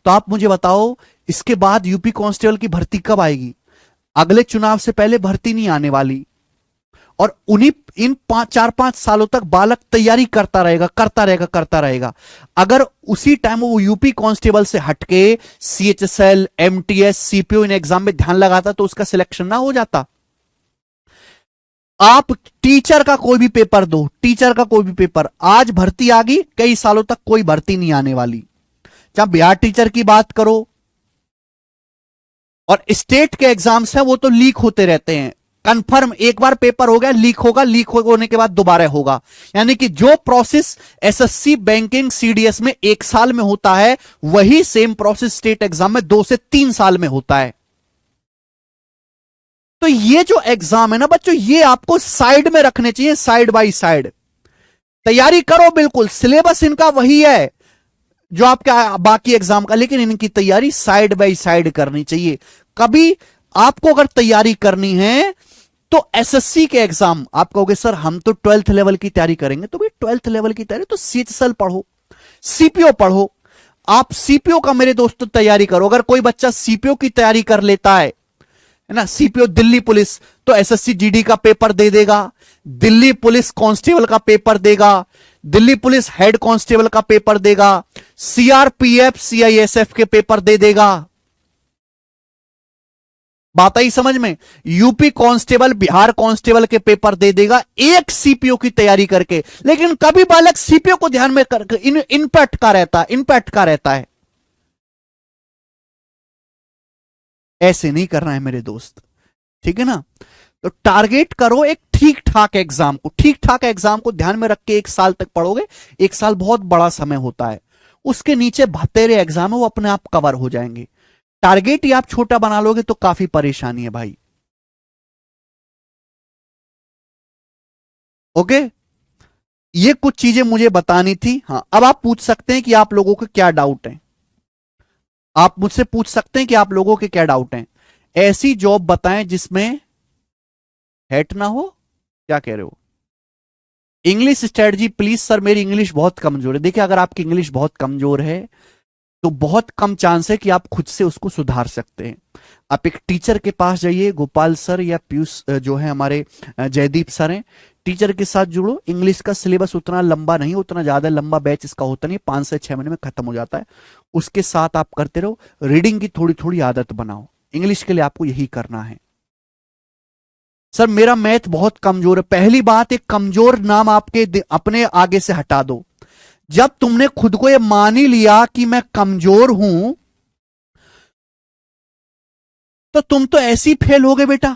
तो आप मुझे बताओ इसके बाद यूपी कांस्टेबल की भर्ती कब आएगी? अगले चुनाव से पहले भर्ती नहीं आने वाली। और इन 4-5 सालों तक बालक तैयारी करता रहेगा। अगर उसी टाइम वो यूपी कांस्टेबल से हटके CHSL, MTS, CPO in exam में ध्यान लगाता तो उसका सिलेक्शन ना हो जाता। आप टीचर का कोई भी पेपर दो, टीचर का कोई भी पेपर, आज भर्ती आ गई, कई सालों तक कोई भर्ती नहीं आने वाली। चाहे बिहार टीचर की बात करो, और स्टेट के एग्जाम्स हैं वो तो लीक होते रहते हैं। कंफर्म एक बार पेपर हो गया, लीक होगा, लीक होने के बाद दोबारा होगा। यानी कि जो प्रोसेस एसएससी, बैंकिंग, सीडीएस में 1 साल में होता है, वही सेम प्रोसेस स्टेट एग्जाम में 2 से 3 साल में होता है। तो ये जो एग्जाम है ना बच्चों, ये आपको साइड में रखने चाहिए, साइड बाय साइड तैयारी करो। बिल्कुल सिलेबस इनका वही है जो आपका बाकी एग्जाम का, लेकिन इनकी तैयारी साइड बाय साइड करनी चाहिए। कभी आपको अगर तैयारी करनी है तो एसएससी के एग्जाम, आप कहोगे सर हम तो 12th लेवल की तैयारी करेंगे, तो भाई 12th लेवल की तैयारी तो सीएचएसएल पढ़ो, सीपीओ पढ़ो। आप सीपीओ का मेरे दोस्तों तैयारी करो। अगर कोई बच्चा सीपीओ की तैयारी कर लेता है ना, सीपीओ दिल्ली पुलिस, तो एसएससी जीडी का पेपर दे देगा, दिल्ली पुलिस कांस्टेबल का पेपर देगा, दिल्ली पुलिस हेड कांस्टेबल का पेपर देगा, सीआरपीएफ, सीआईएसएफ के पेपर दे देगा। बात आई समझ में? यूपी कांस्टेबल, बिहार कांस्टेबल के पेपर दे देगा एक सीपीओ की तैयारी करके। लेकिन कभी बालक सीपीओ को ध्यान में कर इनपैक्ट का रहता है। ऐसे नहीं करना है मेरे दोस्त, ठीक है ना? तो टारगेट करो एक ठीक ठाक एग्जाम को, ठीक ठाक एग्जाम को ध्यान में रख के 1 साल तक पढ़ोगे। 1 साल बहुत बड़ा समय होता है, उसके नीचे बतेरे एग्जाम है वो अपने आप कवर हो जाएंगे। टारगेट ही आप छोटा बना लोगे तो काफी परेशानी है भाई। ओके, ये कुछ चीजें मुझे बतानी थी। हाँ, अब आप पूछ सकते हैं कि आप लोगों को क्या डाउट है, आप मुझसे पूछ सकते हैं कि आप लोगों के क्या डाउट हैं। ऐसी जॉब बताएं जिसमें हेट ना हो, क्या कह रहे हो? इंग्लिश स्ट्रेटजी प्लीज सर, मेरी इंग्लिश बहुत कमजोर है। देखिए अगर आपकी इंग्लिश बहुत कमजोर है तो बहुत कम चांस है कि आप खुद से उसको सुधार सकते हैं। आप एक टीचर के पास जाइए, गोपाल सर या पीयूष जो है हमारे जयदीप सर हैं, टीचर के साथ जुड़ो। इंग्लिश का सिलेबस उतना लंबा नहीं, उतना ज्यादा लंबा बैच इसका होता नहीं, 5 से 6 महीने में खत्म हो जाता है। उसके साथ आप करते रहो, रीडिंग की थोड़ी थोड़ी आदत बनाओ। इंग्लिश के लिए आपको यही करना है। सर मेरा मैथ बहुत कमजोर है। पहली बात, एक कमजोर नाम आपके अपने आगे से हटा दो। जब तुमने खुद को ये मान ही लिया कि मैं कमजोर हूं, तो तुम तो ऐसे ही फेल हो गए बेटा,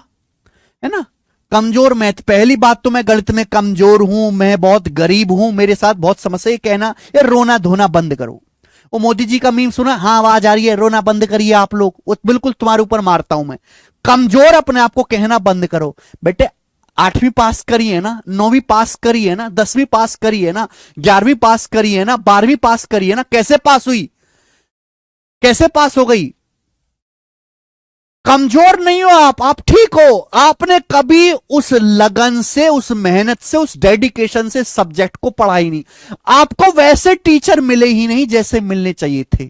है ना? कमजोर मैथ, पहली बात तो मैं गणित में कमजोर हूं, मैं बहुत गरीब हूं, मेरे साथ बहुत समस्या। ये कहना, ये रोना धोना बंद करो। वो मोदी जी का मीम सुना? हाँ आवाज आ रही है, रोना बंद करिए आप लोग। वो बिल्कुल तुम्हारे ऊपर मारता हूं मैं। कमजोर अपने आप को कहना बंद करो बेटे। 8वीं पास करी है ना, 9वीं पास करी है ना, 10वीं पास करी है ना, 11वीं पास करी है ना, 12वीं पास करी है ना, कैसे पास हुई, कैसे पास हो गई? कमजोर नहीं हो आप ठीक हो। आपने कभी उस लगन से, उस मेहनत से, उस डेडिकेशन से सब्जेक्ट को पढ़ा ही नहीं। आपको वैसे टीचर मिले ही नहीं जैसे मिलने चाहिए थे।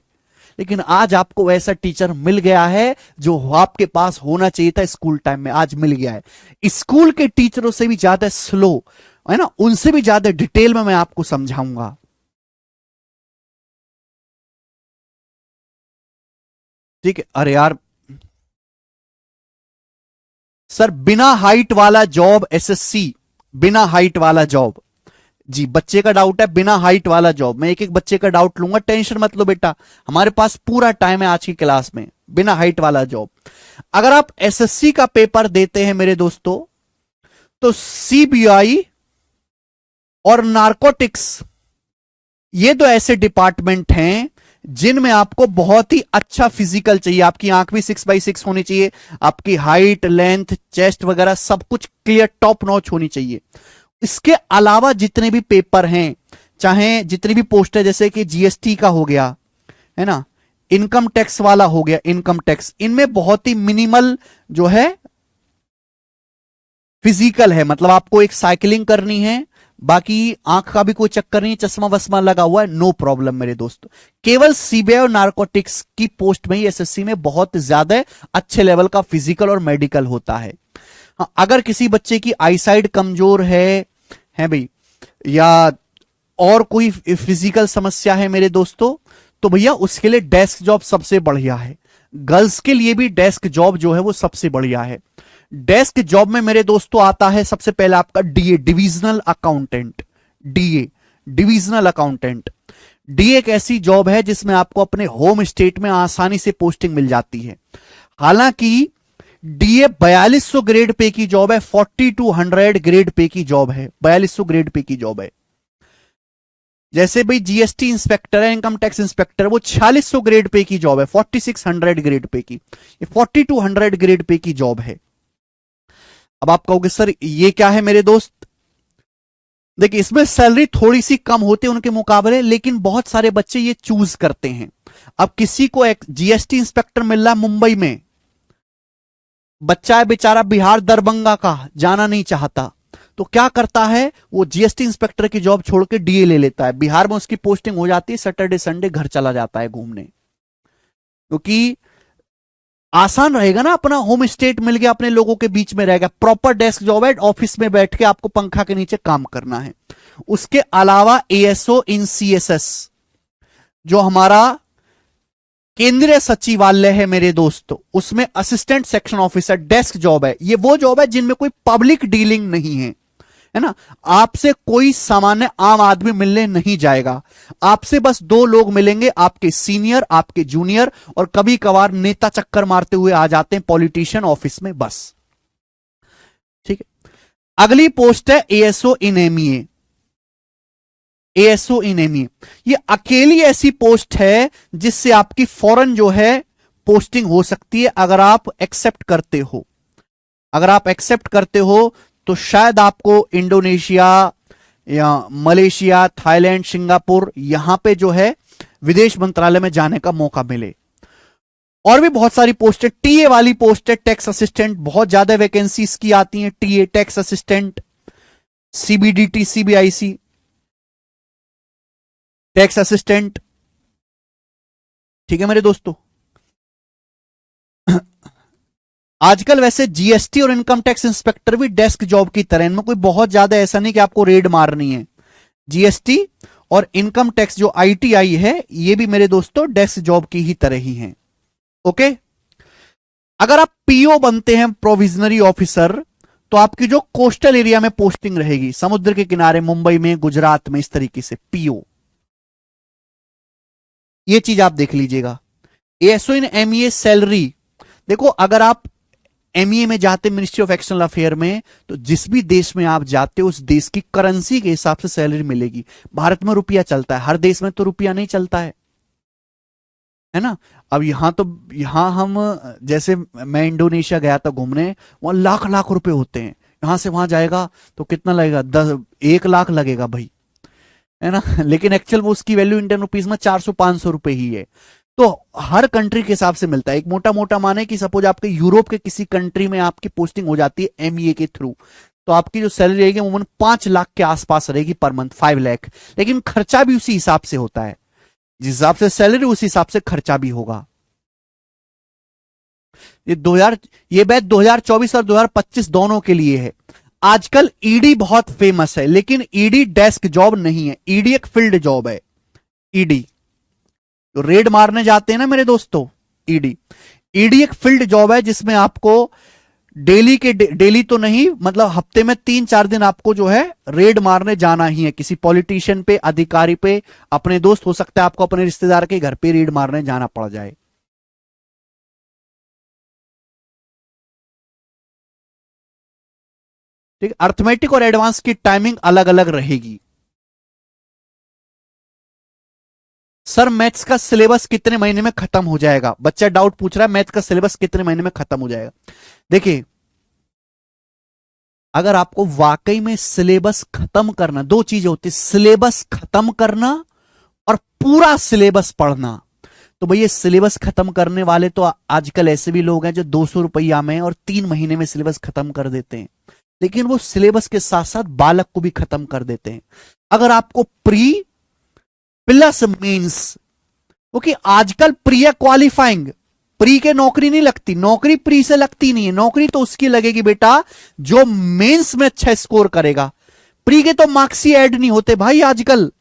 लेकिन आज आपको वैसा टीचर मिल गया है जो आपके पास होना चाहिए था स्कूल टाइम में, आज मिल गया है। स्कूल के टीचरों से भी ज्यादा स्लो, है ना, उनसे भी ज्यादा डिटेल में मैं आपको समझाऊंगा। ठीक है। अरे यार सर, बिना हाइट वाला जॉब एसएससी, बिना हाइट वाला जॉब। जी, बच्चे का डाउट है बिना हाइट वाला जॉब। मैं एक एक बच्चे का डाउट लूंगा, टेंशन मत लो बेटा, हमारे पास पूरा टाइम है आज की क्लास में। बिना हाइट वाला जॉब, अगर आप एसएससी का पेपर देते हैं मेरे दोस्तों, तो सीबीआई और नारकोटिक्स, ये दो ऐसे डिपार्टमेंट हैं जिनमें आपको बहुत ही अच्छा फिजिकल चाहिए। आपकी आंख भी 6x6 होनी चाहिए, आपकी हाइट, लेंथ, चेस्ट वगैरह सब कुछ क्लियर टॉप नॉच होनी चाहिए। इसके अलावा जितने भी पेपर हैं, चाहे जितनी भी पोस्ट है, जैसे कि जीएसटी का हो गया, है ना, इनकम टैक्स वाला हो गया, इनकम टैक्स, इनमें बहुत ही मिनिमल जो है फिजिकल है। मतलब आपको एक साइकिलिंग करनी है, बाकी आंख का भी कोई चक्कर नहीं, चश्मा वस्मा लगा हुआ है, नो प्रॉब्लम मेरे दोस्त। केवल सीबीआई और नारकोटिक्स की पोस्ट में ही एसएससी में बहुत ज्यादा अच्छे लेवल का फिजिकल और मेडिकल होता है। हाँ, अगर किसी बच्चे की आईसाइड कमजोर है भाई, या और कोई फिजिकल समस्या है मेरे दोस्तों, तो भैया उसके लिए डेस्क जॉब सबसे बढ़िया है। गर्ल्स के लिए भी डेस्क जॉब जो है वो सबसे बढ़िया है। डेस्क जॉब में मेरे दोस्तों आता है सबसे पहले आपका DA, divisional accountant. DA, divisional accountant. DA एक ऐसी जॉब है जिसमें आपको अपने होम स्टेट में आसानी से पोस्टिंग मिल जाती है। हालांकि डीए 4200 ग्रेड पे की जॉब है, 4200 ग्रेड पे की जॉब है, 4200 ग्रेड पे की जॉब है। जैसे भाई जीएसटी इंस्पेक्टर है, इनकम टैक्स इंस्पेक्टर, वो 4600 ग्रेड पे की जॉब है, 4600 ग्रेड पे की। ये 4200 ग्रेड पे की जॉब है। अब आप कहोगे सर ये क्या है मेरे दोस्त? देखिए, इसमें सैलरी थोड़ी सी कम होती है उनके मुकाबले, लेकिन बहुत सारे बच्चे ये चूज करते हैं। अब किसी को एक जीएसटी इंस्पेक्टर मिल रहा है मुंबई में, बच्चा है बेचारा बिहार दरभंगा का, जाना नहीं चाहता, तो क्या करता है, वो जीएसटी इंस्पेक्टर की जॉब छोड़ के डीए ले लेता है। बिहार में उसकी पोस्टिंग हो जाती है, सैटरडे संडे घर चला जाता है घूमने, क्योंकि आसान रहेगा ना, अपना होम स्टेट मिल गया, अपने लोगों के बीच में रहेगा। प्रॉपर डेस्क जॉब है, ऑफिस में बैठ के आपको पंखा के नीचे काम करना है। उसके अलावा एएसओ इन सीएसएस, जो हमारा केंद्रीय सचिवालय है मेरे दोस्तों, उसमें assistant section officer desk job है। ये वो जॉब है जिनमें कोई पब्लिक डीलिंग नहीं है ना। आपसे कोई सामान्य आम आदमी मिलने नहीं जाएगा, आपसे बस दो लोग मिलेंगे, आपके सीनियर, आपके जूनियर, और कभी कभार नेता चक्कर मारते हुए आ जाते हैं पॉलिटिशियन ऑफिस में, बस। ठीक है। अगली पोस्ट है एएसओ इन एमईए। एएसओ इन एमईए, ये अकेली ऐसी पोस्ट है जिससे आपकी फौरन जो है पोस्टिंग हो सकती है, अगर आप एक्सेप्ट करते हो। अगर आप एक्सेप्ट करते हो तो शायद आपको इंडोनेशिया या मलेशिया, थाईलैंड, सिंगापुर, यहां पे जो है विदेश मंत्रालय में जाने का मौका मिले। और भी बहुत सारी पोस्ट है, टीए वाली पोस्ट है, टैक्स असिस्टेंट, बहुत ज्यादा वैकेंसीज की आती हैं। TA, tax assistant, CBDT, CBIC, tax assistant. ठीक है मेरे दोस्तों। आजकल वैसे जीएसटी और इनकम टैक्स इंस्पेक्टर भी डेस्क जॉब की तरह, इनमें कोई बहुत ज्यादा ऐसा नहीं कि आपको रेड मारनी है। जीएसटी और इनकम टैक्स जो आईटीआई है, ये भी मेरे दोस्तों डेस्क जॉब की ही तरह ही हैं। ओके। अगर आप पीओ बनते हैं, प्रोविजनरी ऑफिसर, तो आपकी जो कोस्टल एरिया में पोस्टिंग रहेगी, समुद्र के किनारे, मुंबई में, गुजरात में, इस तरीके से पीओ, ये चीज आप देख लीजिएगा। एएसओ इन एमईए सैलरी, देखो अगर आप एमईए में जाते मिनिस्ट्री ऑफ एक्सटर्नल अफेयर में, तो जिस भी देश में आप जाते हो उस देश की करेंसी के हिसाब से सैलरी मिलेगी। भारत में रुपया चलता है, हर देश में तो रुपया नहीं चलता है ना। अब यहां हम, जैसे मैं इंडोनेशिया गया था घूमने, वहां लाख लाख रुपए होते हैं। यहां से वहां जाएगा तो कितना लगेगा, 1 लाख लगेगा भाई, है ना। लेकिन एक्चुअल में उसकी वैल्यू इंडियन रुपीज में 400-500 रुपए ही है। तो हर कंट्री के हिसाब से मिलता है। एक मोटा मोटा माने कि सपोज आपके यूरोप के किसी कंट्री में आपकी पोस्टिंग हो जाती है एमईए के थ्रू, तो आपकी जो सैलरी रहेगी वो 5 लाख के आसपास रहेगी पर मंथ, 5 लाख। लेकिन खर्चा भी उसी हिसाब से होता है, जिस हिसाब से सैलरी उसी हिसाब से खर्चा भी होगा। ये बैच 2024 और 2025 दोनों के लिए है। आजकल ईडी बहुत फेमस है, लेकिन ईडी डेस्क जॉब नहीं है, ईडी एक फील्ड जॉब है। ईडी तो रेड मारने जाते हैं ना मेरे दोस्तों, ईडी। ईडी एक फील्ड जॉब है जिसमें आपको डेली तो नहीं, मतलब हफ्ते में 3-4 दिन आपको जो है रेड मारने जाना ही है, किसी पॉलिटिशियन पे, अधिकारी पे, अपने दोस्त, हो सकता है आपको अपने रिश्तेदार के घर पे रेड मारने जाना पड़ जाए। ठीक है, अर्थमेटिक और एडवांस की टाइमिंग अलग अलग रहेगी। सर मैथ्स का सिलेबस कितने महीने में खत्म हो जाएगा? बच्चा डाउट पूछ रहा है मैथ्स का सिलेबस कितने महीने में खत्म हो जाएगा। देखिए, अगर आपको वाकई में सिलेबस खत्म करना, दो चीजें होती है, सिलेबस खत्म करना और पूरा सिलेबस पढ़ना। तो भैया सिलेबस खत्म करने वाले तो आजकल ऐसे भी लोग हैं जो 200 रुपया में और 3 महीने में सिलेबस खत्म कर देते हैं, लेकिन वो सिलेबस के साथ साथ बालक को भी खत्म कर देते हैं। अगर आपको प्री प्लस मींस, क्योंकि आजकल प्री है क्वालिफाइंग, प्री के नौकरी नहीं लगती, नौकरी प्री से लगती नहीं है, नौकरी तो उसकी लगेगी बेटा जो मेंस में अच्छा स्कोर करेगा। प्री के तो मार्क्स ही ऐड नहीं होते भाई आजकल।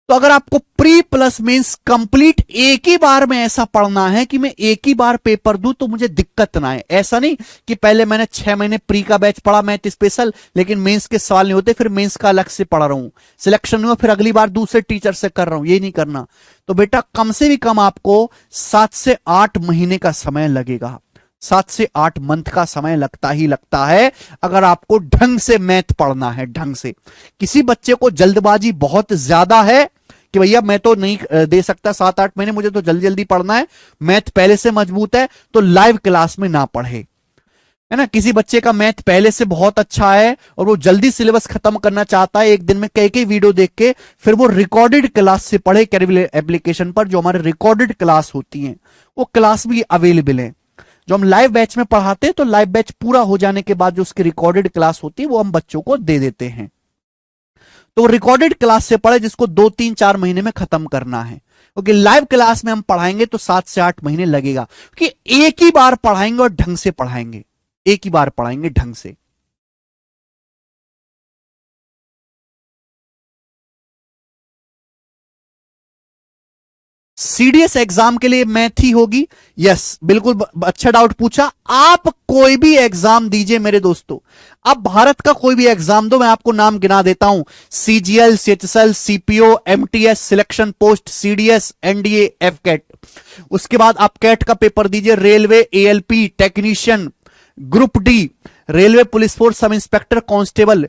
तो अगर आपको प्री प्लस मेंस कंप्लीट एक ही बार में ऐसा पढ़ना है कि मैं एक ही बार पेपर दूं तो मुझे दिक्कत ना आए, ऐसा नहीं कि पहले मैंने 6 महीने प्री का बैच पढ़ा मैथ स्पेशल, लेकिन मेंस के सवाल नहीं होते, फिर मेंस का अलग से पढ़ रहा हूं, सिलेक्शन नहीं हुआ, फिर अगली बार दूसरे टीचर से कर रहा हूं, ये नहीं करना। तो बेटा कम से भी कम आपको 7 से 8 महीने का समय लगेगा, 7 से 8 मंथ का समय लगता ही लगता है अगर आपको ढंग से मैथ पढ़ना है, ढंग से। किसी बच्चे को जल्दबाजी बहुत ज्यादा है कि भैया मैं तो नहीं दे सकता 7-8 महीने, मुझे तो जल्दी जल्दी पढ़ना है, मैथ पहले से मजबूत है, तो लाइव क्लास में ना पढ़े, है ना। किसी बच्चे का मैथ पहले से बहुत अच्छा है और वो जल्दी सिलेबस खत्म करना चाहता है, एक दिन में कई कई वीडियो देख के, फिर वो रिकॉर्डेड क्लास से पढ़े, कैरियर एप्लीकेशन पर जो हमारे रिकॉर्डेड क्लास होती हैं वो क्लास भी अवेलेबल है। जो हम लाइव बैच में पढ़ाते हैं तो लाइव बैच पूरा हो जाने के बाद जो उसकी रिकॉर्डेड क्लास होती है वो हम बच्चों को दे देते हैं। तो रिकॉर्डेड क्लास से पढ़े जिसको 2-3-4 महीने में खत्म करना है, क्योंकि लाइव क्लास में हम पढ़ाएंगे तो 7 से 8 महीने लगेगा, क्योंकि एक ही बार पढ़ाएंगे और ढंग से पढ़ाएंगे, एक ही बार पढ़ाएंगे ढंग से। सीडीएस एग्जाम के लिए मैथ ही होगी? यस बिल्कुल, अच्छा डाउट पूछा। आप कोई भी एग्जाम दीजिए मेरे दोस्तों, आप भारत का कोई भी एग्जाम दो, मैं आपको नाम गिना देता हूं, CGL, CHSL, CPO, MTS, selection post, CDS, NDA, AFCAT. उसके बाद आप कैट का पेपर दीजिए, railway, ALP, technician, group D, railway police force sub inspector constable,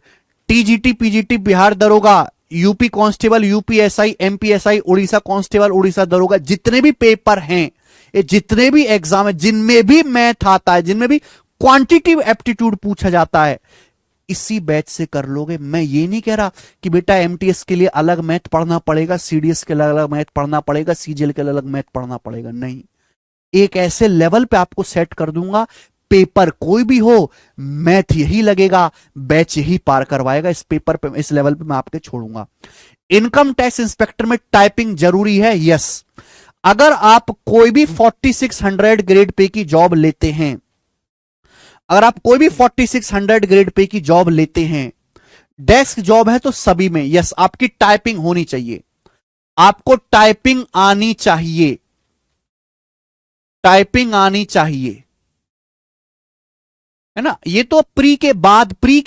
TGT, PGT, Bihar दरोगा, UP constable, UPSI, MPSI, Orissa constable, Orissa दरोगा, जितने भी पेपर हैं, ये जितने भी एग्जाम है जिनमें भी मैथ आता है, जिनमें भी क्वांटिटिव एप्टीट्यूड पूछा जाता है, इसी बैच से कर लोगे। मैं ये नहीं कह रहा कि बेटा एमटीएस के लिए अलग मैथ पढ़ना पड़ेगा, सीडीएस के लिए अलग मैथ पढ़ना पड़ेगा, सीजीएल के लिए अलग मैथ पढ़ना पड़ेगा, नहीं। एक ऐसे लेवल पे आपको सेट कर दूंगा, पेपर कोई भी हो मैथ यही लगेगा, बैच यही पार करवाएगा, इस पेपर पे, इस लेवल पे मैं आपके छोड़ूंगा। इनकम टैक्स इंस्पेक्टर में टाइपिंग जरूरी है? यस। अगर आप कोई भी 4600 ग्रेड पे की जॉब लेते हैं, अगर आप कोई भी 4600 ग्रेड पे की जॉब लेते हैं, डेस्क जॉब है तो सभी में यस आपकी टाइपिंग होनी चाहिए, आपको टाइपिंग आनी चाहिए, टाइपिंग आनी चाहिए, है ना। ये तो प्री के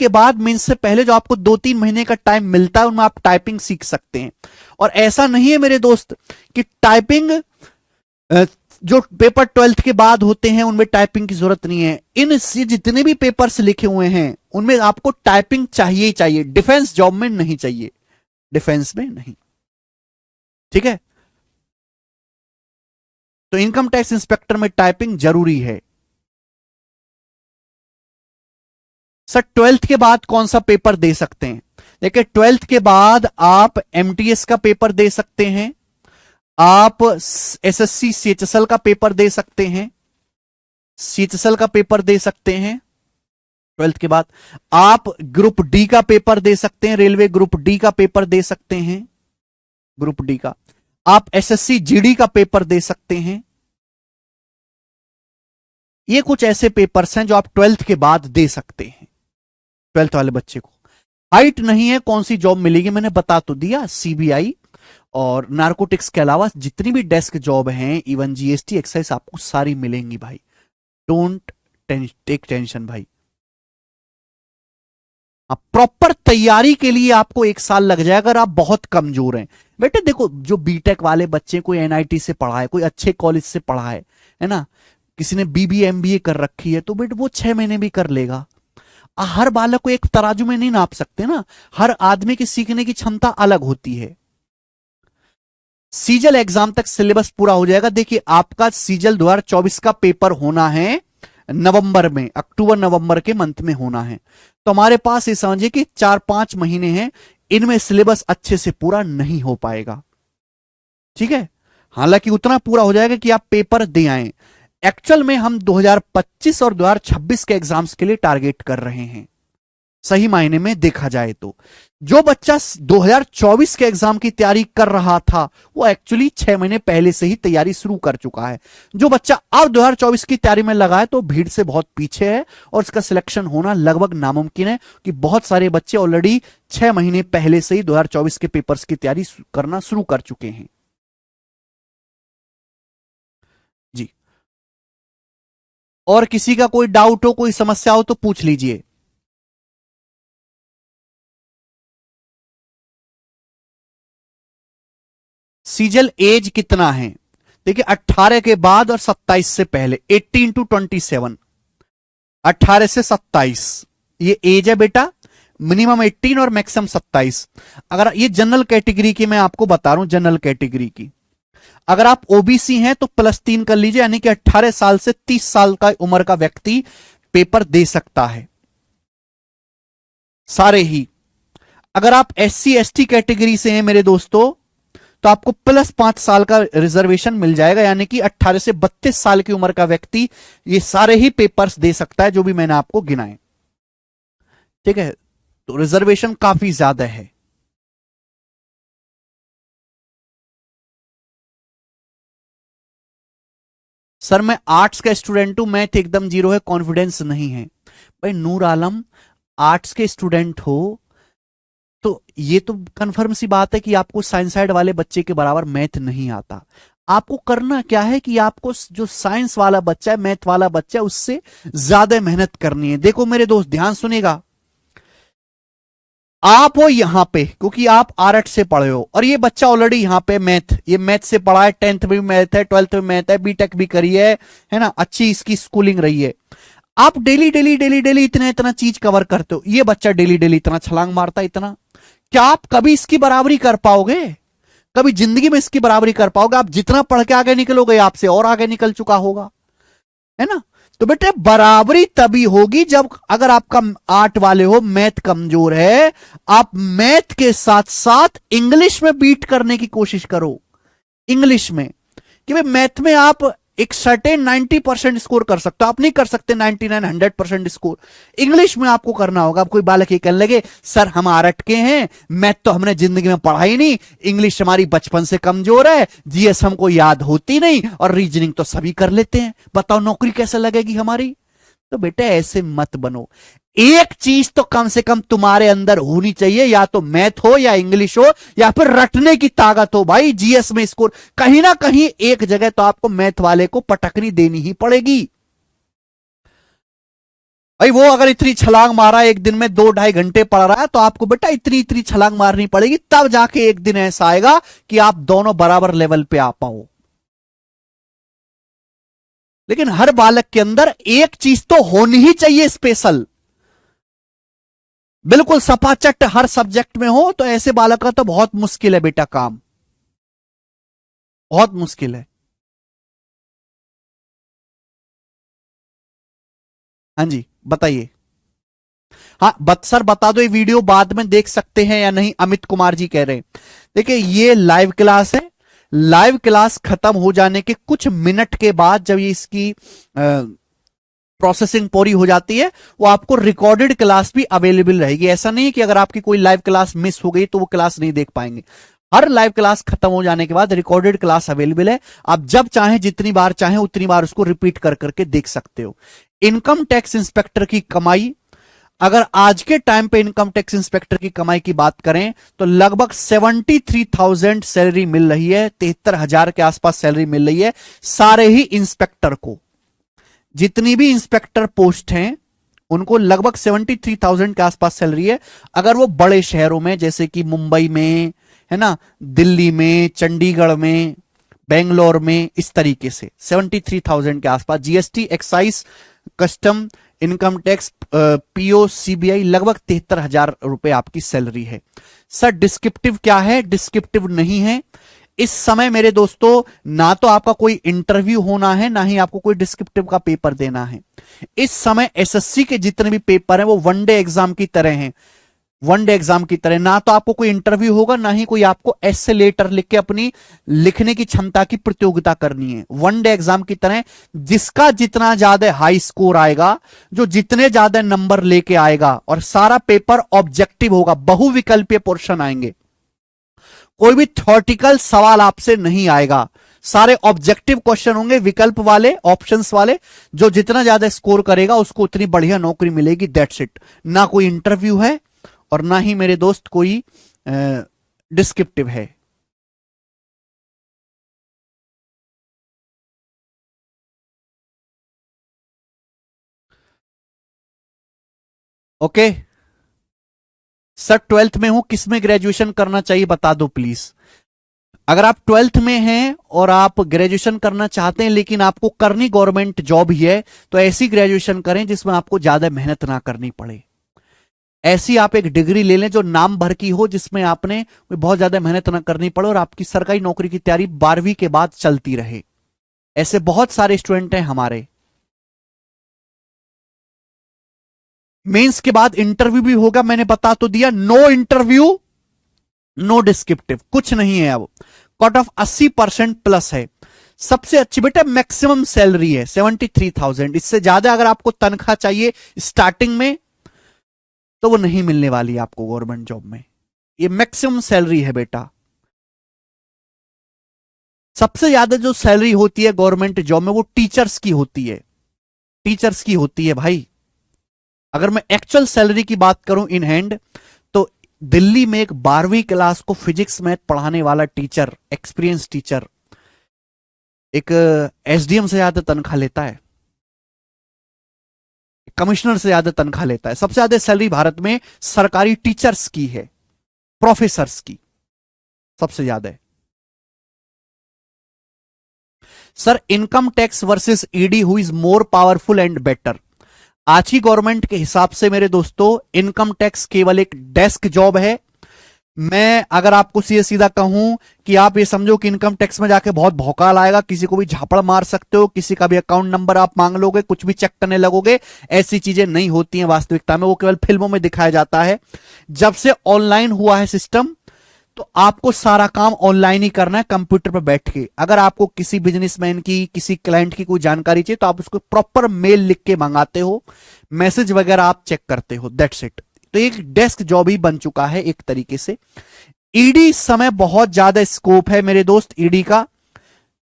बाद मींस से पहले जो आपको 2-3 महीने का टाइम मिलता है उनमें आप टाइपिंग सीख सकते हैं। और ऐसा नहीं है मेरे दोस्त कि टाइपिंग जो पेपर 12th के बाद होते हैं उनमें टाइपिंग की जरूरत नहीं है। इन जितने भी पेपर्स लिखे हुए हैं उनमें आपको टाइपिंग चाहिए ही चाहिए, डिफेंस जॉब में नहीं चाहिए, डिफेंस में नहीं, ठीक है। तो इनकम टैक्स इंस्पेक्टर में टाइपिंग जरूरी है। सर 12th के बाद कौन सा पेपर दे सकते हैं? देखिए 12th के बाद आप एमटीएस का पेपर दे सकते हैं, आप एसएससी सीएचएसएल का पेपर दे सकते हैं, सीएचएसएल का पेपर दे सकते हैं। 12th के बाद आप ग्रुप डी का पेपर दे सकते हैं, रेलवे ग्रुप डी का पेपर दे सकते हैं, ग्रुप डी का। आप एसएससी जीडी का पेपर दे सकते हैं। ये कुछ ऐसे पेपर्स हैं जो आप 12th के बाद दे सकते हैं। 12th वाले बच्चे को हाइट नहीं है, कौन सी जॉब मिलेगी मैंने बता तो दिया, सीबीआई और नार्कोटिक्स के अलावा जितनी भी डेस्क जॉब हैं, इवन जीएसटी एक्साइज, आपको सारी मिलेंगी भाई। डोंट टेक टेंशन भाई। प्रॉपर तैयारी के लिए आपको 1 साल लग जाएगा अगर आप बहुत कमजोर हैं। बेटे देखो, जो बीटेक वाले बच्चे, कोई एनआईटी से पढ़ा है, कोई अच्छे कॉलेज से पढ़ा है ना, किसी ने बीबीए एमबीए कर रखी है, तो बेटे वो 6 महीने भी कर लेगा। हर बालक को एक तराजू में नहीं नाप सकते ना, हर आदमी की सीखने की क्षमता अलग होती है। सीजल एग्जाम तक सिलेबस पूरा हो जाएगा। देखिए, आपका सीजल 2024 का पेपर होना है नवंबर में, अक्टूबर नवंबर के मंथ में होना है। तो हमारे पास ये समझिए कि 4-5 महीने हैं, इनमें सिलेबस अच्छे से पूरा नहीं हो पाएगा। ठीक है, हालांकि उतना पूरा हो जाएगा कि आप पेपर दे आए। एक्चुअल में हम 2025 और 2026 के एग्जाम्स के लिए टारगेट कर रहे हैं, सही मायने में देखा जाए तो। जो बच्चा 2024 के एग्जाम की तैयारी कर रहा था, वो एक्चुअली 6 महीने पहले से ही तैयारी शुरू कर चुका है। जो बच्चा अब 2024 की तैयारी में लगा है, तो भीड़ से बहुत पीछे है और इसका सिलेक्शन होना लगभग नामुमकिन है, कि बहुत सारे बच्चे ऑलरेडी 6 महीने पहले से ही 2024 के पेपर्स की तैयारी करना शुरू कर चुके हैं। जी, और किसी का कोई डाउट हो, कोई समस्या हो तो पूछ लीजिए। सीजल एज कितना है? देखिए, 18 के बाद और 27 से पहले, 18 to 27, 18 से 27 ये एज है बेटा। मिनिमम 18 और मैक्सिमम 27। अगर ये जनरल कैटेगरी की मैं आपको बता रहा हूं, जनरल कैटेगरी की, अगर आप ओबीसी हैं तो +3 कर लीजिए, यानी कि 18 साल से 30 साल का उम्र का व्यक्ति पेपर दे सकता है, सारे ही। अगर आप एससी एसटी कैटेगरी से हैं मेरे दोस्तों, तो आपको +5 साल का रिजर्वेशन मिल जाएगा, यानी कि 18 से 32 साल की उम्र का व्यक्ति ये सारे ही पेपर्स दे सकता है, जो भी मैंने आपको गिनाए। ठीक है, तो रिजर्वेशन काफी ज्यादा है। सर मैं आर्ट्स का स्टूडेंट हूं, मैथ एकदम 0 है, कॉन्फिडेंस नहीं है। भाई नूर आलम, आर्ट्स के स्टूडेंट हो तो ये तो कंफर्म सी बात है कि आपको साइंस साइड वाले बच्चे के बराबर मैथ नहीं आता। आपको करना क्या है कि आपको जो साइंस वाला बच्चा है, मैथ वाला बच्चा है, उससे ज्यादा मेहनत करनी है। देखो मेरे दोस्त, ध्यान सुनेगा, आप हो यहां पे क्योंकि आप आर्ट से पढ़े हो, और ये बच्चा ऑलरेडी यहां पे मैथ, ये मैथ से पढ़ा है, 10th में भी मैथ है, 12th में मैथ है, बीटेक भी करी है ना, अच्छी इसकी स्कूलिंग रही है। आप डेली डेली डेली डेली इतना इतना चीज कवर करते हो, ये बच्चा डेली डेली इतना छलांग मारता है, इतना। क्या आप कभी इसकी बराबरी कर पाओगे? कभी जिंदगी में इसकी बराबरी कर पाओगे? आप जितना पढ़ के आगे निकलोगे, आपसे और आगे निकल चुका होगा, है ना। तो बेटे बराबरी तभी होगी जब, अगर आपका आर्ट वाले हो, मैथ कमजोर है, आप मैथ के साथ साथ इंग्लिश में बीट करने की कोशिश करो। इंग्लिश में, कि भाई मैथ में आप एक सर्टेन 90% स्कोर कर सकते हो, आप नहीं कर सकते 99-100% स्कोर। इंग्लिश में आपको करना होगा। अब कोई बालक ये कहने लगे, सर हम आर्ट के हैं, मैथ तो हमने जिंदगी में पढ़ा ही नहीं, इंग्लिश हमारी बचपन से कमजोर है, जीएस हमको याद होती नहीं, और रीजनिंग तो सभी कर लेते हैं, बताओ नौकरी कैसे लगेगी हमारी? तो बेटे ऐसे मत बनो। एक चीज तो कम से कम तुम्हारे अंदर होनी चाहिए, या तो मैथ हो या इंग्लिश हो या फिर रटने की ताकत हो। भाई जीएस में स्कोर कहीं ना कहीं एक जगह तो आपको मैथ वाले को पटकनी देनी ही पड़ेगी। भाई वो अगर इतनी छलांग मारा एक दिन में 2-2.5 घंटे पढ़ रहा है, तो आपको बेटा इतनी इतनी छलांग मारनी पड़ेगी, तब जाके एक दिन ऐसा आएगा कि आप दोनों बराबर लेवल पे आ पाओ। लेकिन हर बालक के अंदर एक चीज तो होनी ही चाहिए स्पेशल, बिल्कुल सपाचट हर सब्जेक्ट में हो, तो ऐसे बालक का तो बहुत मुश्किल है बेटा, काम बहुत मुश्किल है। हाँ जी बताइए। हाँ सर बता दो, ये वीडियो बाद में देख सकते हैं या नहीं, अमित कुमार जी कह रहे हैं। देखिए ये लाइव क्लास है, लाइव क्लास खत्म हो जाने के कुछ मिनट के बाद जब ये इसकी प्रोसेसिंग पूरी हो जाती है, वो आपको रिकॉर्डेड क्लास भी अवेलेबल रहेगी। ऐसा नहीं कि अगर आपकी कोई लाइव क्लास मिस हो गई तो वो क्लास नहीं देख पाएंगे। हर लाइव क्लास खत्म हो जाने के बाद रिकॉर्डेड क्लास अवेलेबल है, आप जब चाहें जितनी बार चाहें उतनी बार उसको रिपीट कर करके देख सकते हो। इनकम टैक्स इंस्पेक्टर की कमाई अगर आज के टाइम पे इनकम टैक्स इंस्पेक्टर की कमाई की बात करें तो लगभग 73,000 सैलरी मिल रही है, 73,000 के आसपास सैलरी मिल रही है सारे ही इंस्पेक्टर को। जितनी भी इंस्पेक्टर पोस्ट हैं उनको लगभग 73,000 के आसपास सैलरी है। अगर वो बड़े शहरों में जैसे कि मुंबई में, है ना, दिल्ली में, चंडीगढ़ में, बेंगलोर में, इस तरीके से 73,000 के आसपास। GST, excise, custom, income tax, PO, CBI, लगभग 73,000 रुपए आपकी सैलरी है। सर डिस्क्रिप्टिव क्या है? डिस्क्रिप्टिव नहीं है इस समय मेरे दोस्तों। ना तो आपका कोई इंटरव्यू होना है, ना ही आपको कोई डिस्क्रिप्टिव का पेपर देना है। इस समय एसएससी के जितने भी पेपर हैं वो वनडे एग्जाम की तरह हैं, वनडे एग्जाम की तरह। ना तो आपको कोई इंटरव्यू होगा, ना ही कोई आपको ऐसे लेटर लिख के अपनी लिखने की क्षमता की प्रतियोगिता करनी है। वनडे एग्जाम की तरह जिसका जितना ज्यादा हाई स्कोर आएगा, जो जितने ज्यादा नंबर लेके आएगा, और सारा पेपर ऑब्जेक्टिव होगा, बहुविकल्पीय पोर्शन आएंगे। कोई भी थ्योरेटिकल सवाल आपसे नहीं आएगा, सारे ऑब्जेक्टिव क्वेश्चन होंगे, विकल्प वाले, ऑप्शंस वाले। जो जितना ज्यादा स्कोर करेगा उसको उतनी बढ़िया नौकरी मिलेगी, दैट्स इट। ना कोई इंटरव्यू है और ना ही मेरे दोस्त कोई डिस्क्रिप्टिव है। ओके सर, 12th में हूं, किसमें ग्रेजुएशन करना चाहिए बता दो प्लीज। अगर आप 12th में हैं और आप ग्रेजुएशन करना चाहते हैं लेकिन आपको करनी गवर्नमेंट जॉब ही है, तो ऐसी ग्रेजुएशन करें जिसमें आपको ज्यादा मेहनत ना करनी पड़े। ऐसी आप एक डिग्री ले लें जो नाम भर की हो, जिसमें आपने बहुत ज्यादा मेहनत ना करनी पड़े और आपकी सरकारी नौकरी की तैयारी 12वीं के बाद चलती रहे। ऐसे बहुत सारे स्टूडेंट हैं हमारे। मेंस के बाद इंटरव्यू भी होगा, मैंने बता तो दिया, नो इंटरव्यू, नो डिस्क्रिप्टिव, कुछ नहीं है। अब कट ऑफ 80% प्लस है। सबसे अच्छी बेटा मैक्सिमम सैलरी है 73,000। इससे ज्यादा अगर आपको तनख्वाह चाहिए स्टार्टिंग में तो वो नहीं मिलने वाली आपको गवर्नमेंट जॉब में। ये मैक्सिमम सैलरी है बेटा। सबसे ज्यादा जो सैलरी होती है गवर्नमेंट जॉब में वो टीचर्स की होती है, टीचर्स की होती है भाई। अगर मैं एक्चुअल सैलरी की बात करूं इन हैंड, तो दिल्ली में एक 12वीं क्लास को फिजिक्स मैथ पढ़ाने वाला टीचर, एक्सपीरियंस टीचर, एक एसडीएम से ज्यादा तनख्वाह लेता है, कमिश्नर से ज्यादा तनख्वाह लेता है। सबसे ज्यादा सैलरी भारत में सरकारी टीचर्स की है, प्रोफेसर्स की सबसे ज्यादा है। Sir income tax versus ED, who is more powerful and better? आज की गवर्नमेंट के हिसाब से मेरे दोस्तों इनकम टैक्स केवल एक डेस्क जॉब है। मैं अगर आपको सीधे सीधा कहूं कि आप ये समझो कि इनकम टैक्स में जाके बहुत भौकाल आएगा, किसी को भी झापड़ मार सकते हो, किसी का भी अकाउंट नंबर आप मांग लोगे, कुछ भी चेक करने लगोगे, ऐसी चीजें नहीं होती हैं वास्तविकता में। वो केवल फिल्मों में दिखाया जाता है। जब से ऑनलाइन हुआ है सिस्टम, तो आपको सारा काम ऑनलाइन ही करना है, कंप्यूटर पर बैठ के। अगर आपको किसी बिजनेसमैन की, किसी क्लाइंट की कोई जानकारी चाहिए तो आप उसको प्रॉपर मेल लिख के मंगाते हो, मैसेज वगैरह आप चेक करते हो, दैट्स इट। तो एक डेस्क जॉब ही बन चुका है एक तरीके से। ईडी इस समय बहुत ज्यादा स्कोप है मेरे दोस्त ईडी का,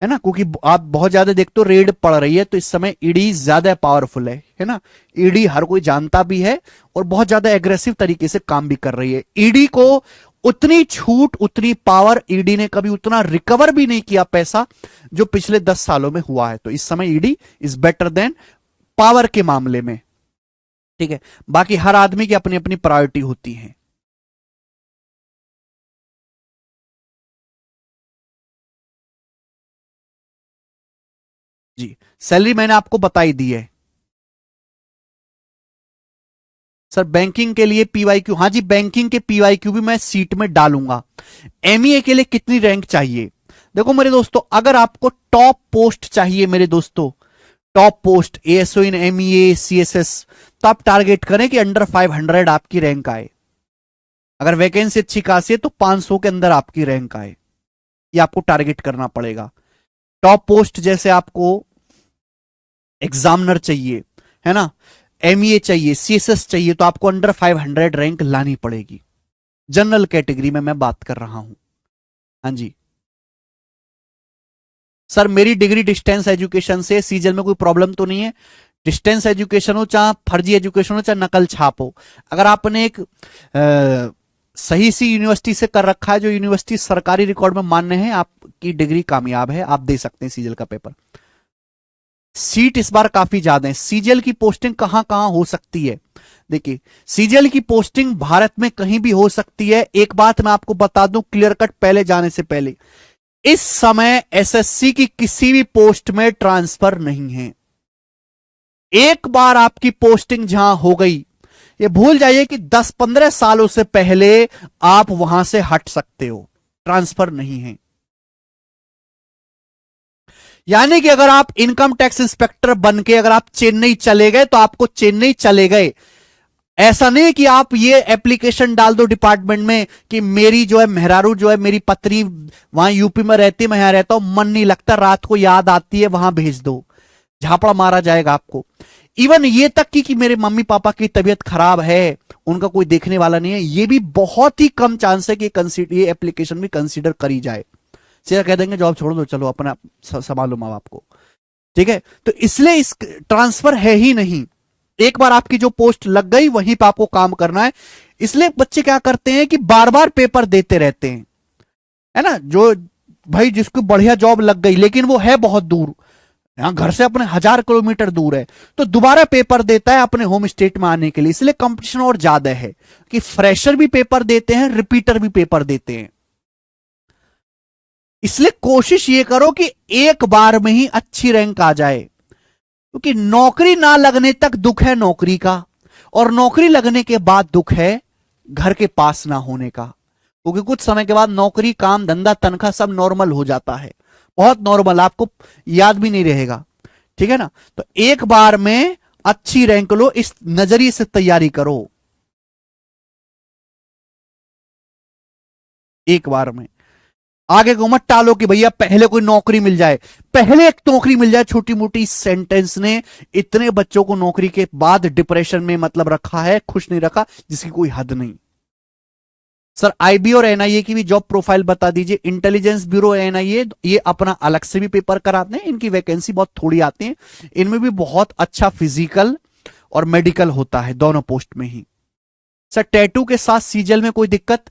है ना, क्योंकि आप बहुत ज्यादा देखते हो रेड पड़ रही है, तो इस समय ईडी ज्यादा पावरफुल है ना। ईडी हर कोई जानता भी है और बहुत ज्यादा एग्रेसिव तरीके से काम भी कर रही है। ईडी को उतनी छूट, उतनी पावर, ईडी ने कभी उतना रिकवर भी नहीं किया पैसा जो पिछले 10 सालों में हुआ है। तो इस समय ED is better than power के मामले में, ठीक है। बाकी हर आदमी की अपनी अपनी प्रायोरिटी होती है। जी, सैलरी मैंने आपको बताई दी है। सर बैंकिंग के लिए पीवाईक्यू, हाँ जी, बैंकिंग के पीवाईक्यू भी मैं सीट में डालूंगा। एमईए के लिए कितनी रैंक चाहिए? देखो मेरे दोस्तों, अगर आपको टॉप पोस्ट चाहिए मेरे दोस्तों, टॉप पोस्ट एएसओ इन एमईए सीएसएस, तो आप टारगेट करें कि अंडर 500 आपकी रैंक आए। अगर वैकेंसी अच्छी खासी है तो 500 के अंदर आपकी रैंक आए, ये आपको टारगेट करना पड़ेगा। टॉप पोस्ट जैसे आपको एग्जामिनर चाहिए, है ना, एमईए चाहिए, सीएसएस चाहिए, तो आपको अंडर 500 रैंक लानी पड़ेगी। जनरल कैटेगरी में मैं बात कर रहा हूं। हाँ जी सर, मेरी डिग्री डिस्टेंस एजुकेशन से, सीजन में कोई प्रॉब्लम तो नहीं है? डिस्टेंस एजुकेशन हो, चाहे फर्जी एजुकेशन हो, चाहे नकल छाप हो, अगर आपने एक सही सी यूनिवर्सिटी से कर रखा है, जो यूनिवर्सिटी सरकारी रिकॉर्ड में मान्य है, आपकी डिग्री कामयाब है, आप दे सकते हैं सीजीएल का पेपर। सीट इस बार काफी ज्यादा है। सीजीएल की पोस्टिंग कहां कहां हो सकती है? देखिए, सीजीएल की पोस्टिंग भारत में कहीं भी हो सकती है। एक बात मैं आपको बता दूं क्लियर कट, पहले जाने से पहले, इस समय एसएससी की किसी भी पोस्ट में ट्रांसफर नहीं है। एक बार आपकी पोस्टिंग जहां हो गई, ये भूल जाइए कि 10-15 सालों से पहले आप वहां से हट सकते हो, ट्रांसफर नहीं है। यानी कि अगर आप इनकम टैक्स इंस्पेक्टर बन के अगर आप चेन्नई चले गए तो आपको चेन्नई चले गए। ऐसा नहीं कि आप ये एप्लीकेशन डाल दो डिपार्टमेंट में कि मेरी जो है मेहरारू जो है मेरी पत्नी वहां यूपी में रहती, मैं यहां रहता हूं, मन नहीं लगता, रात को याद आती है, वहां भेज दो, झापड़ा मारा जाएगा आपको। इवन ये तक कि मेरे मम्मी पापा की तबीयत खराब है, उनका कोई देखने वाला नहीं है, ये भी बहुत ही कम चांस है कि ये एप्लीकेशन भी कंसीडर करी जाए। सीधा कह देंगे जॉब छोड़ दो, चलो अपना संभालो माँ बाप को, ठीक है। तो इसलिए इस ट्रांसफर है ही नहीं। एक बार आपकी जो पोस्ट लग गई वहीं पर आपको काम करना है। इसलिए बच्चे क्या करते हैं कि बार बार पेपर देते रहते हैं, है ना। जो भाई जिसको बढ़िया जॉब लग गई लेकिन वो है बहुत दूर, यहां घर से अपने 1000 किलोमीटर दूर है, तो दोबारा पेपर देता है अपने होम स्टेट में आने के लिए। इसलिए कंपटीशन और ज्यादा है कि फ्रेशर भी पेपर देते हैं, रिपीटर भी पेपर देते हैं। इसलिए कोशिश ये करो कि एक बार में ही अच्छी रैंक आ जाए, क्योंकि नौकरी ना लगने तक दुख है नौकरी का, और नौकरी लगने के बाद दुख है घर के पास ना होने का। क्योंकि कुछ समय के बाद नौकरी, काम, धंधा, तनख्वाह सब नॉर्मल हो जाता है, बहुत नॉर्मल, आपको याद भी नहीं रहेगा, ठीक है ना। तो एक बार में अच्छी रैंक लो, इस नजरिए से तैयारी करो, एक बार में। आगे को मत टालो कि भैया पहले कोई नौकरी मिल जाए, पहले एक नौकरी मिल जाए। छोटी मोटी सेंटेंस ने इतने बच्चों को नौकरी के बाद डिप्रेशन में मतलब रखा है, खुश नहीं रखा, जिसकी कोई हद नहीं। सर आईबी और एनआईए की भी जॉब प्रोफाइल बता दीजिए। इंटेलिजेंस ब्यूरो, एनआईए, ये अपना अलग से भी पेपर कराते हैं, इनकी वैकेंसी बहुत थोड़ी आती है, इनमें भी बहुत अच्छा फिजिकल और मेडिकल होता है, दोनों पोस्ट में ही। सर टैटू के साथ सीजीएल में कोई दिक्कत?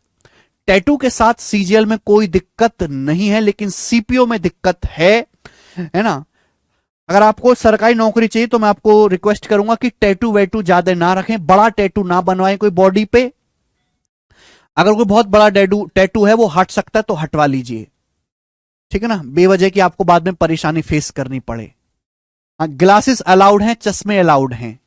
टैटू के साथ सीजीएल में कोई दिक्कत नहीं है, लेकिन सीपीओ में दिक्कत है ना। अगर आपको सरकारी नौकरी चाहिए तो मैं आपको रिक्वेस्ट करूंगा कि टैटू वैटू ज्यादा ना रखें, बड़ा टैटू ना बनवाएं कोई बॉडी पे। अगर कोई बहुत बड़ा टैटू है वो हट सकता है तो हटवा लीजिए, ठीक है ना, बेवजह कि आपको बाद में परेशानी फेस करनी पड़े। हाँ, ग्लासेस अलाउड हैं, चश्मे अलाउड हैं।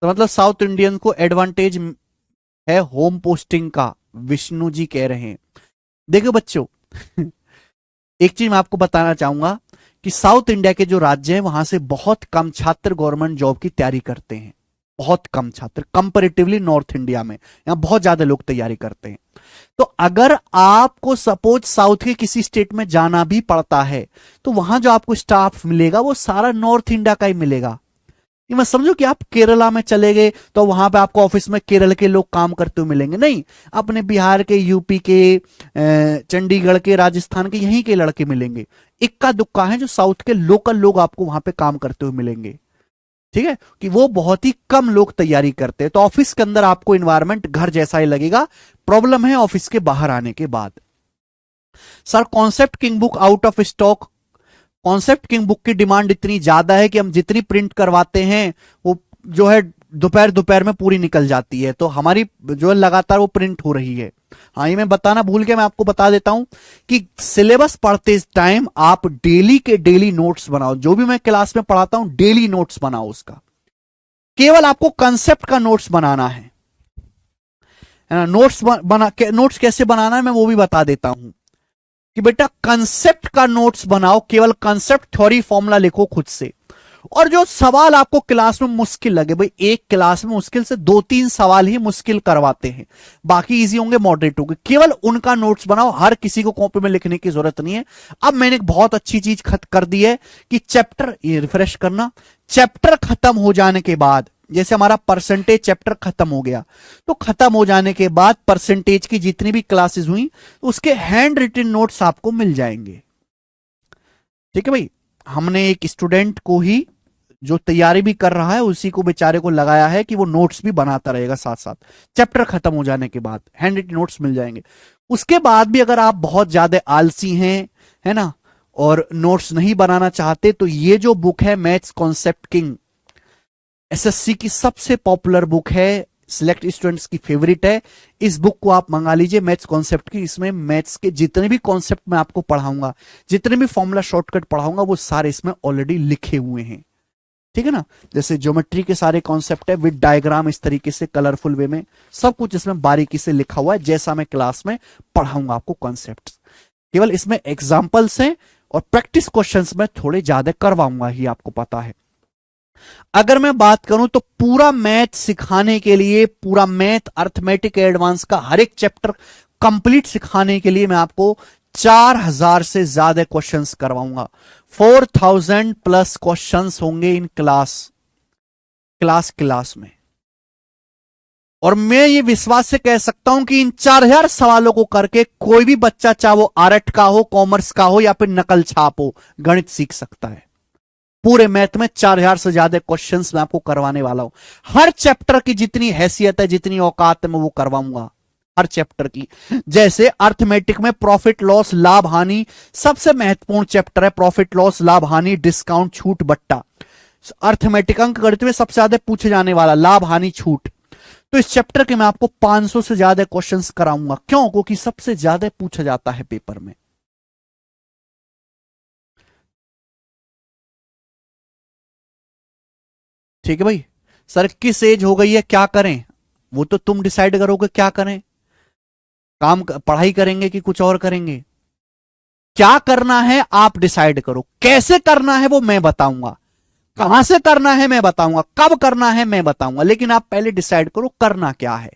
तो मतलब साउथ इंडियन को एडवांटेज है होम पोस्टिंग का, विष्णु जी कह रहे हैं। देखो बच्चों एक चीज मैं आपको बताना चाहूंगा कि साउथ इंडिया के जो राज्य हैं वहां से बहुत कम छात्र गवर्नमेंट जॉब की तैयारी करते हैं, बहुत कम छात्र कंपैरेटिवली नॉर्थ इंडिया में, यहां बहुत ज्यादा लोग तैयारी करते हैं। तो अगर आपको सपोज साउथ के किसी स्टेट में जाना भी पड़ता है तो वहां जो आपको स्टाफ मिलेगा वो सारा नॉर्थ इंडिया का ही मिलेगा। ये मत समझो कि आप केरला में चले गए तो वहां पे आपको ऑफिस में केरल के लोग काम करते हुए मिलेंगे, नहीं, अपने बिहार के, यूपी के, चंडीगढ़ के, राजस्थान के, यहीं के लड़के मिलेंगे। इक्का दुक्का है जो साउथ के लोकल लोग आपको वहां पे काम करते हुए मिलेंगे, ठीक है, कि वो बहुत ही कम लोग तैयारी करते हैं। तो ऑफिस के अंदर आपको इन्वायरमेंट घर जैसा ही लगेगा, प्रॉब्लम है ऑफिस के बाहर आने के बाद। Sir concept king book out of stock, concept king book की डिमांड इतनी ज्यादा है कि हम जितनी प्रिंट करवाते हैं वो जो है दोपहर दोपहर में पूरी निकल जाती है, तो हमारी जो है लगातार वो प्रिंट हो रही है। हाँ, ये मैं बताना भूल गया, मैं आपको बता देता हूं कि सिलेबस पढ़ते टाइम आप डेली के डेली नोट्स बनाओ, जो भी मैं क्लास में पढ़ाता हूं डेली नोट्स बनाओ उसका, केवल आपको कंसेप्ट का नोट्स बनाना है ना। नोट्स कैसे बनाना है मैं वो भी बता देता हूं कि बेटा कंसेप्ट का नोट्स बनाओ, केवल कंसेप्ट थ्योरी फॉर्मूला लिखो खुद से, और जो सवाल आपको क्लास में मुश्किल लगे, भाई एक क्लास में मुश्किल से 2-3 सवाल ही मुश्किल करवाते हैं, बाकी इजी होंगे, मॉडरेट होंगे, केवल उनका नोट्स बनाओ, हर किसी को कॉपी में लिखने की जरूरत नहीं है। अब मैंने एक बहुत अच्छी चीज कर दी है कि चैप्टर, ये रिफ्रेश करना, चैप्टर खत्म हो जाने के बाद, जैसे हमारा परसेंटेज चैप्टर खत्म हो गया, तो खत्म हो जाने के बाद परसेंटेज की जितनी भी क्लासेस हुई उसके हैंड रिटन नोट्स आपको मिल जाएंगे। ठीक है भाई, हमने एक स्टूडेंट को ही जो तैयारी भी कर रहा है उसी को बेचारे को लगाया है कि वो नोट्स भी बनाता रहेगा साथ साथ, चैप्टर खत्म हो जाने के बाद हैंड रिटन नोट्स मिल जाएंगे। उसके बाद भी अगर आप बहुत ज्यादा आलसी हैं, है ना, और नोट्स नहीं बनाना चाहते, तो ये जो बुक है मैथ्स कॉन्सेप्ट किंग, एसएससी की सबसे पॉपुलर बुक है, सिलेक्ट स्टूडेंट्स की फेवरेट है। इस बुक को आप मंगा लीजिए, मैथ्स कॉन्सेप्ट की। इसमें मैथ्स के जितने भी कॉन्सेप्ट मैं आपको पढ़ाऊंगा, जितने भी फॉर्मूला शॉर्टकट पढ़ाऊंगा, वो सारे इसमें ऑलरेडी लिखे हुए हैं। ठीक है ना, जैसे ज्योमेट्री के सारे कॉन्सेप्ट है विद डायग्राम, इस तरीके से कलरफुल वे में सब कुछ इसमें बारीकी से लिखा हुआ है, जैसा मैं क्लास में पढ़ाऊंगा आपको कॉन्सेप्ट। केवल इसमें एग्जाम्पल्स हैं और प्रैक्टिस क्वेश्चंस में थोड़े ज्यादा करवाऊंगा ही, आपको पता है। अगर मैं बात करूं तो पूरा मैथ सिखाने के लिए, पूरा मैथ अर्थमेटिक एडवांस का हर एक चैप्टर कंप्लीट सिखाने के लिए मैं आपको 4000 से ज्यादा क्वेश्चंस करवाऊंगा। 4000 प्लस क्वेश्चंस होंगे इन क्लास में। और मैं ये विश्वास से कह सकता हूं कि इन 4000 सवालों को करके कोई भी बच्चा, चाहे वो आर्ट का हो, कॉमर्स का हो, या फिर नकल छाप हो, गणित सीख सकता है। पूरे मैथ में 4000 से ज्यादा क्वेश्चंस मैं आपको करवाने वाला हूं। हर चैप्टर की जितनी हैसियत है, जितनी औकात है, मैं वो करवाऊंगा हर चैप्टर की। जैसे अर्थमेटिक में प्रॉफिट लॉस लाभ हानि सबसे महत्वपूर्ण चैप्टर है, प्रॉफिट लॉस लाभ हानि डिस्काउंट छूट बट्टा। अर्थमेटिक अंक गणित में सबसे ज्यादा पूछे जाने वाला लाभ हानि छूट। तो इस चैप्टर के मैं आपको 500 से ज्यादा क्वेश्चंस कराऊंगा। क्यों? क्योंकि सबसे ज्यादा पूछा जाता है पेपर में। ठीक है भाई। सर किस एज हो गई है, क्या करें? वो तो तुम डिसाइड करोगे क्या करें, काम पढ़ाई करेंगे कि कुछ और करेंगे। क्या करना है आप डिसाइड करो, कैसे करना है वो मैं बताऊंगा, कहां से करना है मैं बताऊंगा, कब करना है मैं बताऊंगा, लेकिन आप पहले डिसाइड करो करना क्या है।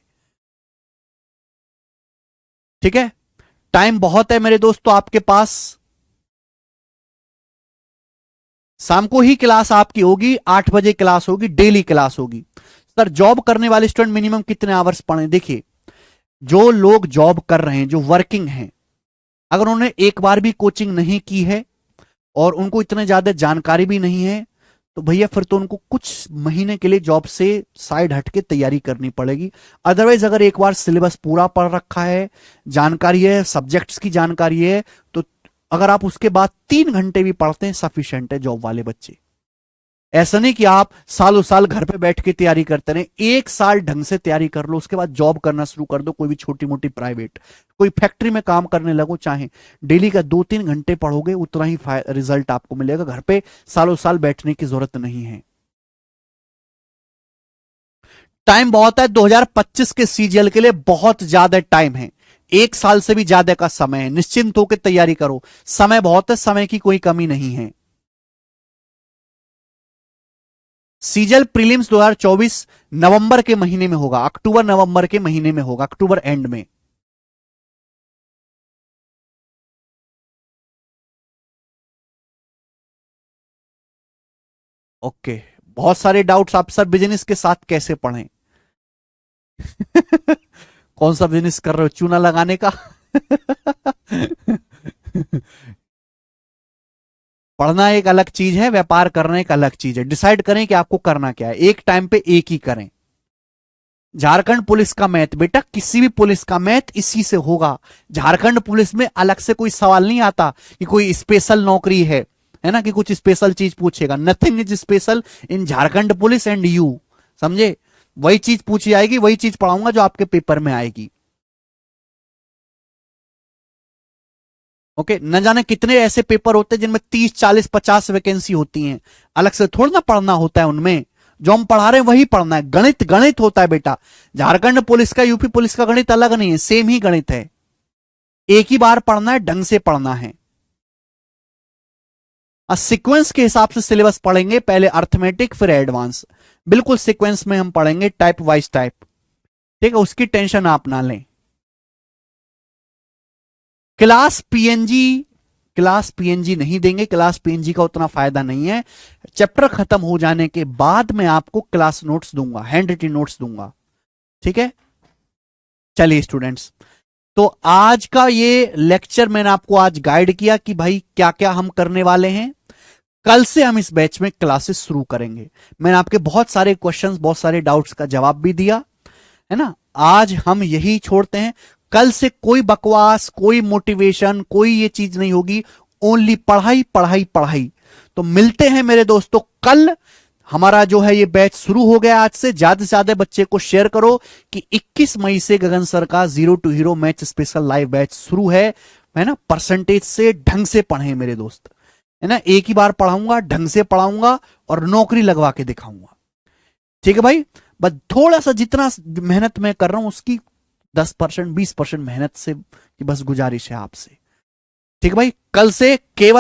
ठीक है, टाइम बहुत है मेरे दोस्तों आपके पास। शाम को ही क्लास आपकी होगी, 8 बजे क्लास होगी, डेली क्लास होगी। सर जॉब करने वाले स्टूडेंट मिनिमम कितने आवर्स पढ़े? देखिए, जो लोग जॉब कर रहे हैं, जो वर्किंग हैं, अगर उन्होंने एक बार भी कोचिंग नहीं की है और उनको इतने ज्यादा जानकारी भी नहीं है, तो भैया फिर तो उनको कुछ महीने के लिए जॉब से साइड हट के तैयारी करनी पड़ेगी। अदरवाइज अगर एक बार सिलेबस पूरा पढ़ रखा है, जानकारी है, सब्जेक्ट्स की जानकारी है, तो अगर आप उसके बाद 3 घंटे भी पढ़ते हैं सफिशिएंट है जॉब वाले बच्चे। ऐसा नहीं कि आप सालों साल घर पे बैठ के तैयारी करते रहे, 1 साल ढंग से तैयारी कर लो, उसके बाद जॉब करना शुरू कर दो, कोई भी छोटी मोटी प्राइवेट, कोई फैक्ट्री में काम करने लगो, चाहे डेली का 2-3 घंटे पढ़ोगे, उतना ही रिजल्ट आपको मिलेगा। घर पे सालों साल बैठने की जरूरत नहीं है। टाइम बहुत है, 2025 के सीजीएल के लिए बहुत ज्यादा टाइम है, 1 साल से भी ज्यादा का समय है। निश्चिंत होकर तैयारी करो, समय बहुत है, समय की कोई कमी नहीं है। सीजल प्रीलिम्स 2024 नवंबर के महीने में होगा, अक्टूबर नवंबर के महीने में होगा, अक्टूबर एंड में। ओके, बहुत सारे डाउट्स आप सर बिजनेस के साथ कैसे पढ़ें? कौन सा बिजनेस कर रहे हो, चूना लगाने का? पढ़ना एक अलग चीज है, व्यापार करना एक अलग चीज है। डिसाइड करें कि आपको करना क्या है, एक टाइम पे एक ही करें। झारखंड पुलिस का मैथ, बेटा किसी भी पुलिस का मैथ इसी से होगा। झारखंड पुलिस में अलग से कोई सवाल नहीं आता कि कोई स्पेशल नौकरी है ना, कि कुछ स्पेशल चीज पूछेगा। Nothing is special in Jharkhand police and you, समझे? वही चीज पूछी जाएगी, वही चीज पढ़ाऊंगा जो आपके पेपर में आएगी। ओके, न जाने कितने ऐसे पेपर होते हैं जिनमें 30, 40, 50 वैकेंसी होती हैं, अलग से थोड़ा ना पढ़ना होता है उनमें। जो हम पढ़ा रहे हैं वही पढ़ना है। गणित गणित होता है बेटा, झारखंड पुलिस का यूपी पुलिस का गणित अलग नहीं है, सेम ही गणित है। एक ही बार पढ़ना है, ढंग से पढ़ना है। सीक्वेंस के हिसाब से सिलेबस पढ़ेंगे, पहले अर्थमेटिक फिर एडवांस, बिल्कुल सीक्वेंस में हम पढ़ेंगे, टाइप वाइज टाइप। ठीक है, उसकी टेंशन आप ना लें। क्लास पीएनजी, क्लास पीएनजी नहीं देंगे, क्लास पीएनजी का उतना फायदा नहीं है। चैप्टर खत्म हो जाने के बाद मैं आपको क्लास नोट्स दूंगा, हैंड रिटन नोट्स दूंगा। ठीक है, चलिए स्टूडेंट्स, तो आज का ये लेक्चर मैंने आपको आज गाइड किया कि भाई क्या क्या हम करने वाले हैं। कल से हम इस बैच में क्लासेस शुरू करेंगे। मैंने आपके बहुत सारे क्वेश्चंस, बहुत सारे डाउट्स का जवाब भी दिया है ना। आज हम यही छोड़ते हैं। कल से कोई बकवास, कोई मोटिवेशन, कोई ये चीज नहीं होगी। ओनली पढ़ाई पढ़ाई पढ़ाई। तो मिलते हैं मेरे दोस्तों कल। हमारा जो है ये बैच शुरू हो गया आज से। ज्यादा से ज्यादा बच्चे को शेयर करो कि 21 मई से गगन सर का zero to hero math special live batch शुरू है ना। परसेंटेज से ढंग से पढ़े मेरे दोस्त, है ना। एक ही बार पढ़ाऊंगा, ढंग से पढ़ाऊंगा और नौकरी लगवा के दिखाऊंगा। ठीक है भाई। बस थोड़ा सा जितना मेहनत मैं कर रहा हूं उसकी 10% 20% मेहनत से की बस गुजारिश है आपसे। ठीक है भाई। कल से केवल